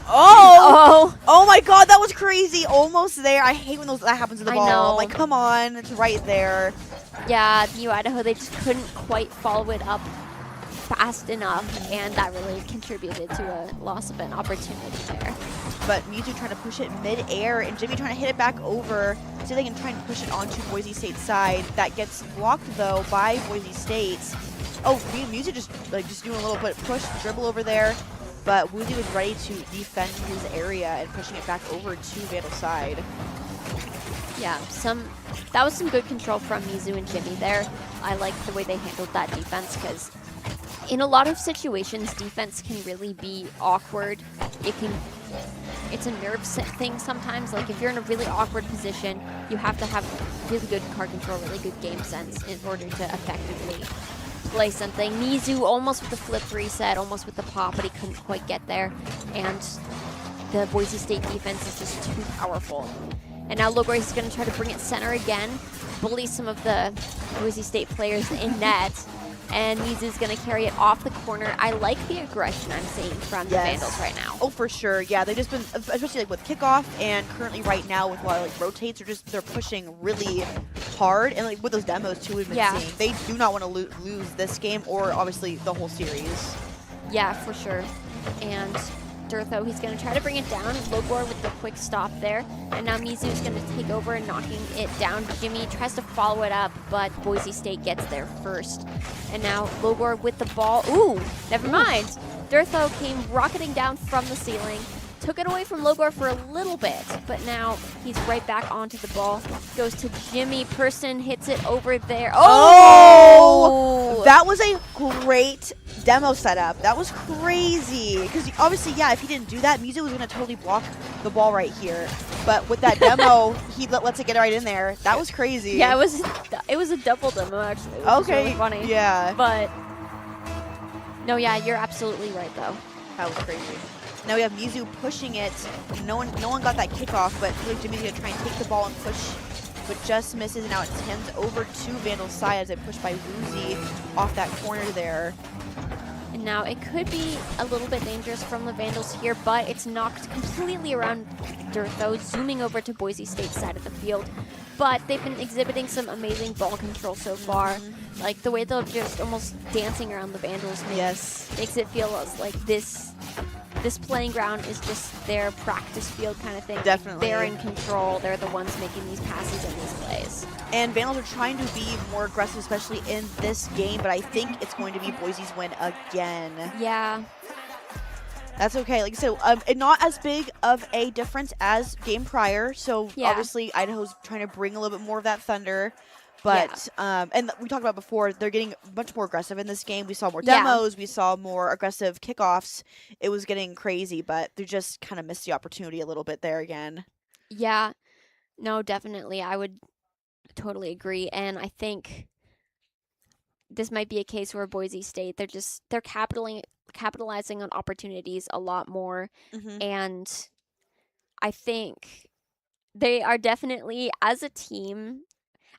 oh my God, that was crazy. Almost there. I hate when that happens to the ball.
I know.
I'm like, come on, it's right there.
Yeah, Idaho, they just couldn't quite follow it up fast enough, and that really contributed to a loss of an opportunity there.
But Mizu trying to push it mid-air, and Jimmy trying to hit it back over, so they can try and push it onto Boise State's side. That gets blocked, though, by Boise State. Oh, Mizu just doing a little bit push, dribble over there, but Woozy was ready to defend his area and pushing it back over to Vandal's side.
Yeah, that was some good control from Mizu and Jimmy there. I like the way they handled that defense, because in a lot of situations, defense can really be awkward. It's a nerve thing sometimes. Like, if you're in a really awkward position, you have to have really good card control, really good game sense in order to effectively play something. Mizu almost with the flip reset, almost with the pop, but he couldn't quite get there. And the Boise State defense is just too powerful. And now Logor is going to try to bring it center again, bully some of the Boise State players in net, and Mizu's going to carry it off the corner. I like the aggression I'm seeing from the Vandals right now.
Oh, for sure. Yeah, they've just been, especially like with kickoff and currently right now with while like rotates, they're pushing really hard, and like with those demos too we've been seeing, they do not want to lose this game or obviously the whole series.
Yeah, for sure. And Durtho. He's going to try to bring it down. Logor with the quick stop there. And now Mizu is going to take over and knocking it down. Jimmy tries to follow it up, but Boise State gets there first. And now Logor with the ball. Ooh, never mind. Durtho came rocketing down from the ceiling. Took it away from Logor for a little bit, but now he's right back onto the ball. Goes to Jimmy. Person hits it over there. Oh!
That was a great demo setup. That was crazy. Because obviously, yeah, if he didn't do that, Mizu was going to totally block the ball right here. But with that demo, he lets it get right in there. That was crazy.
Yeah, it was a double demo, actually. Which was really funny.
Yeah.
But, no, yeah, you're absolutely right, though.
That was crazy. Now we have Mizu pushing it. No one got that kickoff, but really Jimmy's going to try and take the ball and push, but just misses. And now it hands over to Vandal's side as it pushed by Woozy off that corner there.
And now it could be a little bit dangerous from the Vandals here, but it's knocked completely around Durtho, zooming over to Boise State's side of the field. But they've been exhibiting some amazing ball control so far. Like the way they're just almost dancing around the Vandals makes it feel like this playing ground is just their practice field kind of thing.
Definitely.
They're in control. They're the ones making these passes and these plays.
And Vandals are trying to be more aggressive, especially in this game, but I think it's going to be Boise's win again.
Yeah.
That's okay. Like so, not as big of a difference as game prior. So obviously Idaho's trying to bring a little bit more of that thunder. But and we talked about before, they're getting much more aggressive in this game. We saw more demos, we saw more aggressive kickoffs. It was getting crazy, but they just kind of missed the opportunity a little bit there again.
Yeah. No, definitely. I would totally agree. And I think this might be a case where Boise State, they're capitalizing on opportunities a lot more. And I think they are definitely, as a team,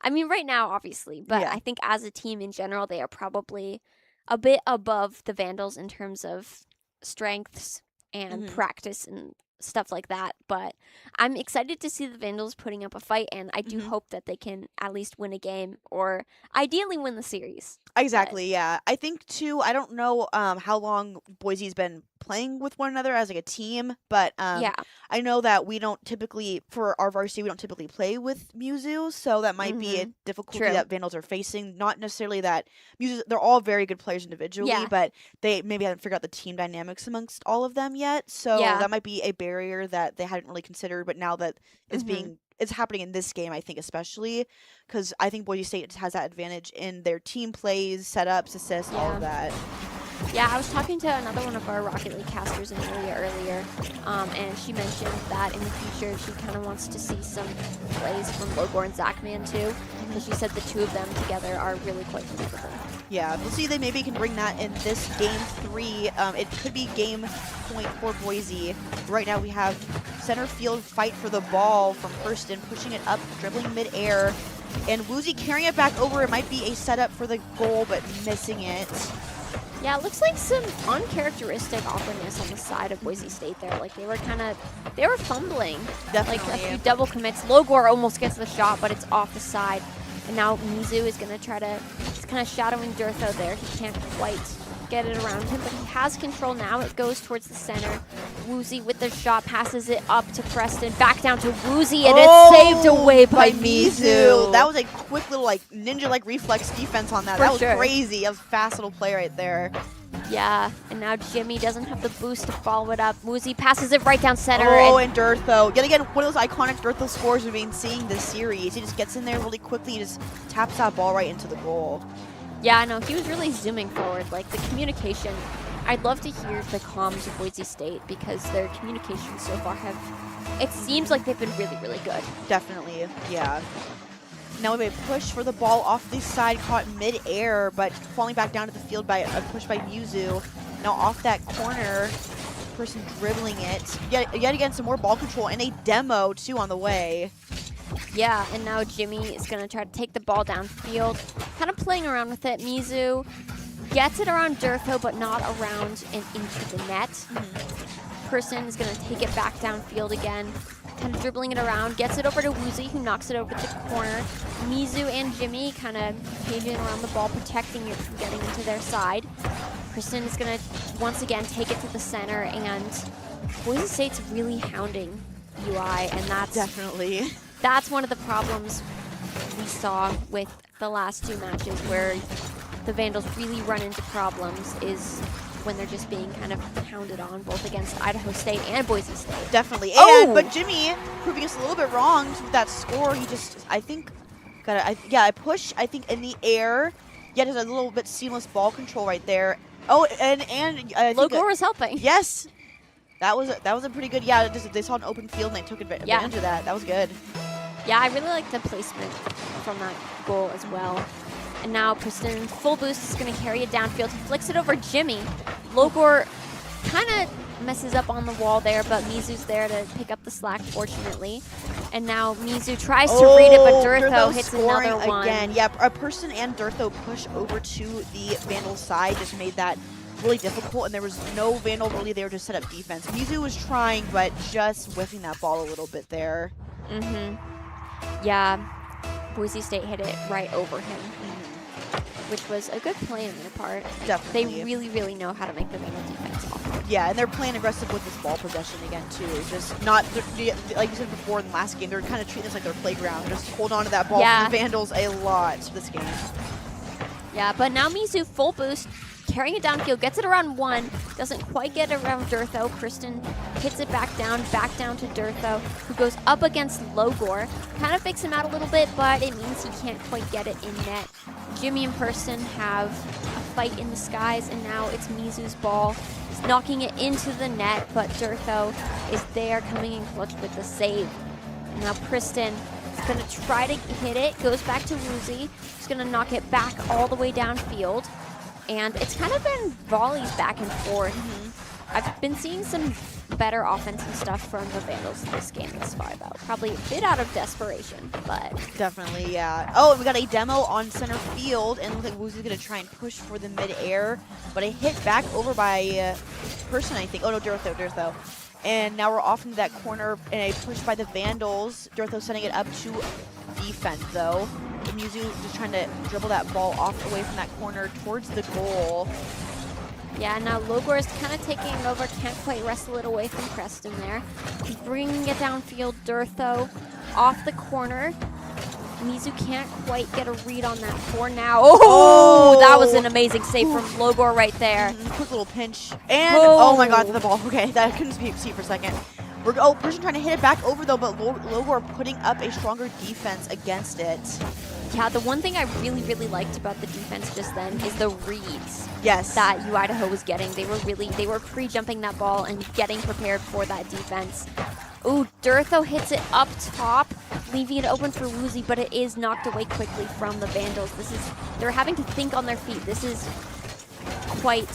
I mean, right now, obviously, but I think as a team in general, they are probably a bit above the Vandals in terms of strengths and practice and stuff like that. But I'm excited to see the Vandals putting up a fight, and I do hope that they can at least win a game or ideally win the series.
Exactly, yeah. I think, too, I don't know how long Boise's been playing with one another as like a team, but I know that we don't typically, for our varsity, we don't typically play with Mizu, so that might be a difficulty that Vandals are facing. Not necessarily that Mizu, they're all very good players individually, but they maybe haven't figured out the team dynamics amongst all of them yet, so that might be a barrier that they hadn't really considered, but now that it's happening in this game, I think, especially because I think Boise State has that advantage in their team plays, setups, assists, all of that.
Yeah, I was talking to another one of our Rocket League casters in Amelia earlier, and she mentioned that in the future she kind of wants to see some plays from Logor and Zachman too, because she said the two of them together are really quite physical.
Yeah, we'll see. They maybe can bring that in this game 3. It could be game point for Boise. Right now we have center field fight for the ball from Hurston, pushing it up, dribbling midair, and Woozy carrying it back over. It might be a setup for the goal, but missing it.
Yeah, it looks like some uncharacteristic awkwardness on the side of Boise State there. Like they were fumbling.
Definitely.
Like a few double commits. Logor almost gets the shot, but it's off the side. And now Mizu is going to he's kind of shadowing Durtho there. He can't quite get it around him, but he has control now. It goes towards the center. Woozy with the shot, passes it up to Preston, back down to Woozy, and it's saved away by Mizu.
That was a quick little like ninja-like reflex defense on that. That was crazy. That was a fast little play right there.
Yeah, and now Jimmy doesn't have the boost to follow it up. Woozy passes it right down center.
And Durtho. Yet again, one of those iconic Durtho scores we've been seeing this series. He just gets in there really quickly and just taps that ball right into the goal.
Yeah, I know. He was really zooming forward. Like, the communication, I'd love to hear the comms of Boise State because their communication so far it seems like they've been really, really good.
Definitely, yeah. Now we have a push for the ball off the side, caught mid-air, but falling back down to the field by a push by Mizu. Now off that corner, person dribbling it. Yet again, some more ball control and a demo, too, on the way.
Yeah, and now Jimmy is going to try to take the ball downfield, kind of playing around with it. Mizu gets it around Durtho, but not around and into the net. Person is going to take it back downfield again, kind of dribbling it around, gets it over to Woozy, who knocks it over to the corner. Mizu and Jimmy kind of caging around the ball, protecting it from getting into their side. Kristen is going to once again take it to the center, and Boise State's really hounding UI, and
Definitely.
that's one of the problems we saw with the last 2 matches where the Vandals really run into problems is when they're just being kind of hounded on both against Idaho State and Boise State.
Definitely.
Oh!
And but Jimmy proving us a little bit wrong with that score. He just, I think, I push, I think, in the air. Yeah, there's a little bit seamless ball control right there. Oh, and I think
Logor was helping.
yes, that was a pretty good. Yeah, they saw an open field and they took advantage of that. That was good.
Yeah, I really like the placement from that goal as well. And now Kristen, full boost, is going to carry it downfield. He flicks it over Jimmy. Logor kind of messes up on the wall there, but Mizu's there to pick up the slack, fortunately. And now Mizu tries to read it, but Durtho hits another one.
Again. Yeah, a person and Durtho push over to the Vandal side just made that really difficult, and there was no Vandal really there to set up defense. Mizu was trying, but just whiffing that ball a little bit there.
Yeah, Boise State hit it right over him, which was a good play on their part.
Definitely.
They really, really know how to make the Vandal defense awful.
Yeah, and they're playing aggressive with this ball possession again, too. Just not, like you said before in the last game, they're kind of treating this like their playground. Just hold on to that ball from the Vandals a lot this game.
Yeah, but now Mizu full boost, carrying it downfield, gets it around 1, doesn't quite get it around Durtho. Kristen hits it back down to Durtho, who goes up against Logor. Kind of fakes him out a little bit, but it means he can't quite get it in net. Jimmy and Person have a fight in the skies, and now it's Mizu's ball. He's knocking it into the net, but Durtho is there coming in clutch with the save. And now Kristen is going to try to hit it, goes back to Woozy. He's going to knock it back all the way downfield. And it's kind of been volleys back and forth. I've been seeing some better offensive stuff from the Vandals this game thus far, though. Probably a bit out of desperation, but...
Definitely, yeah. Oh, we got a demo on center field, and it looks like Woozy's going to try and push for the mid-air, but a hit back over by Person, I think. Oh, no, Durtho. And now we're off into that corner, and a push by the Vandals. Durtho setting it up to defense, though. Mizu just trying to dribble that ball off away from that corner towards the goal.
Yeah, now Logor is kind of taking it over, can't quite wrestle it away from Preston there. He's bringing it downfield, Durtho off the corner. Mizu can't quite get a read on that for now. Oh, that was an amazing save from Logor right there.
Quick little pinch. And, oh my god, the ball. Okay, that couldn't see for a second. Person trying to hit it back over, though, but Logor putting up a stronger defense against it.
Yeah, the one thing I really, really liked about the defense just then is the reads.
Yes.
That Idaho was getting. They were pre-jumping that ball and getting prepared for that defense. Ooh, Durtho hits it up top, leaving it open for Woozy, but it is knocked away quickly from the Vandals. They're having to think on their feet. This is quite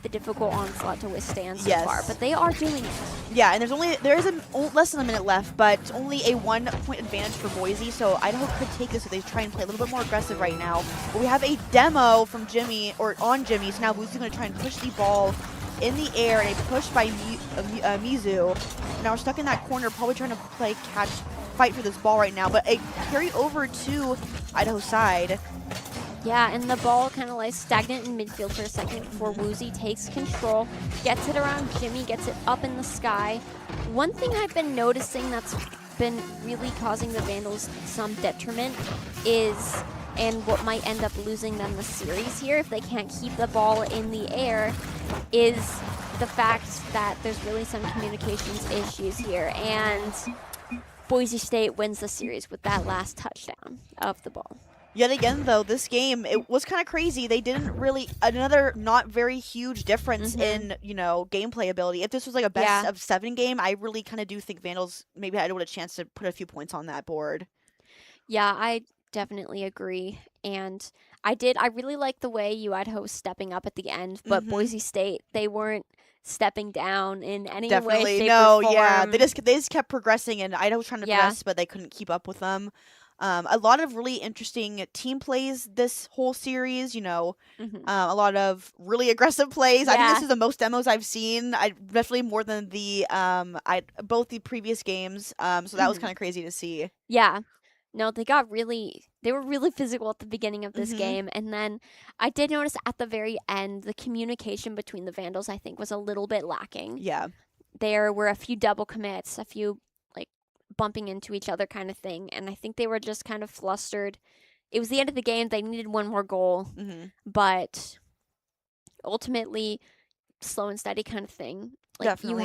the difficult onslaught to withstand so far, but they are doing it.
Yeah, and there is less than a minute left, but it's only a 1-point advantage for Boise, so Idaho could take this if they try and play a little bit more aggressive right now. But we have a demo from Jimmy, or on Jimmy, so now Woozy's going to try and push the ball in the air, and a push by Mizu. Now we're stuck in that corner, probably trying to fight for this ball right now, but a carry over to Idaho's side.
Yeah, and the ball kind of lies stagnant in midfield for a second before Woozy takes control, gets it around Jimmy, gets it up in the sky. One thing I've been noticing that's been really causing the Vandals some detriment is, and what might end up losing them the series here if they can't keep the ball in the air, is the fact that there's really some communications issues here. And Boise State wins the series with that last touchdown of the ball.
Yet again, though, this game, it was kind of crazy. They didn't really, another not very huge difference in, gameplay ability. If this was like a best of 7 game, I really kind of do think Vandals maybe had a chance to put a few points on that board.
Yeah, I definitely agree. And I really like the way Idaho was stepping up at the end, but Boise State, they weren't stepping down in any way, shape, or form.
Yeah, they just kept progressing, and Idaho was trying to press, but they couldn't keep up with them. A lot of really interesting team plays this whole series, a lot of really aggressive plays. I think this is the most demos I've seen. Definitely more than both the previous games. So that was kind of crazy to see.
Yeah. No, they were really physical at the beginning of this
Mhm.
game. And then I did notice at the very end, the communication between the Vandals, I think, was a little bit lacking.
Yeah.
There were a few double commits, a few like bumping into each other kind of thing. And I think they were just kind of flustered. It was the end of the game. They needed one more goal,
Mhm.
but ultimately, slow and steady kind of thing. Like
Definitely.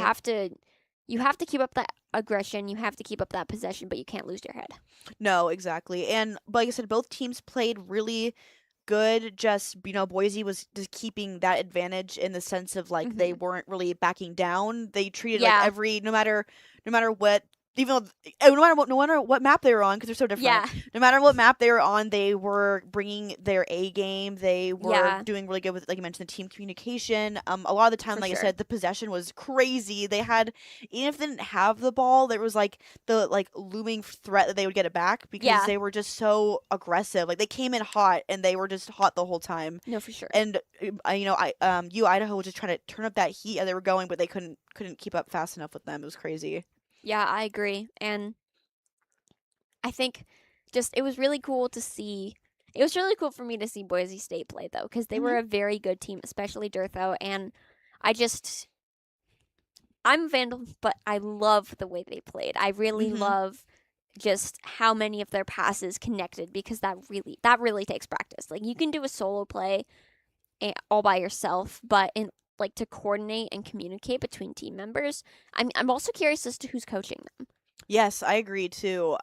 you have to keep up that aggression, you have to keep up that possession, but you can't lose your head.
No, exactly. And like I said, both teams played really good. Just, Boise was just keeping that advantage in the sense of like they
Mhm.
weren't really backing down. They treated like
Yeah.
every no matter what, even no matter what map they were on, because they're so different.
Yeah.
No matter what map they were on, they were bringing their A game. They were
Yeah,
doing really good with, like you mentioned, the team communication. A lot of the time,
for
like I
sure.
said, the possession was crazy. They had, even if they didn't have the ball, there was like the looming threat that they would get it back because
Yeah.
they were just so aggressive. Like they came in hot and they were just hot the whole time.
No, for sure.
And Idaho was just trying to turn up that heat as they were going, but they couldn't keep up fast enough with them. It was crazy.
Yeah, I agree. And I think just it was really cool to see. It was really cool for me to see Boise State play though, because they
Hmm.
were a very good team, especially Durtho. And I just, I'm a Vandal, but I love the way they played. I really
Hmm.
love just how many of their passes connected because that really takes practice. Like you can do a solo play all by yourself, but in like to coordinate and communicate between team members. I'm also curious as to who's coaching them.
Yes, I agree too.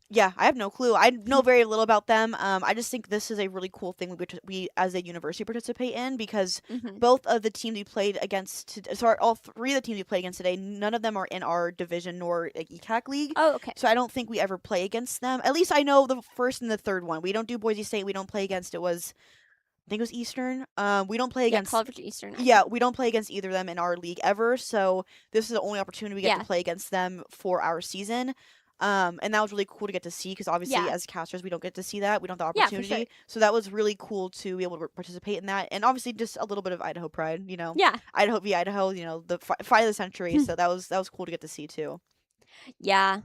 Yeah, I have no clue. I know very little about them. I just think this is a really cool thing we as a university participate in because
Hmm.
both of the teams we played against, sorry, all three of the teams we played against today, none of them are in our division nor like ECAC league.
Oh, okay.
So I don't think we ever play against them. At least I know the first and the third one. We don't do Boise State. We don't play against. I think it was Eastern. We don't play
Yeah,
against.
College Eastern. I
Yeah,
think.
we don't play against either of them in our league ever. So this is the only opportunity we get to
Yeah,
play against them for our season. And that was really cool to get to see because obviously
yeah,
as casters we don't get to see that. We don't have the
yeah, for sure.
opportunity. So that was really cool to be able to participate in that. And obviously just a little bit of Idaho pride.
Yeah,
Idaho v Idaho. The fight of the century. So that was cool to get to see too.
yeah,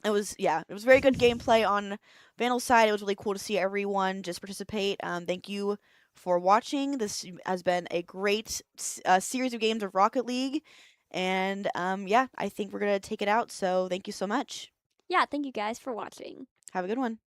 It was very good gameplay on Vandal's side. It was really cool to see everyone just participate. Thank you for watching. This has been a great series of games of Rocket League, and yeah, I think we're gonna take it out. So thank you so much.
yeah. Thank you guys for watching.
Have a good one.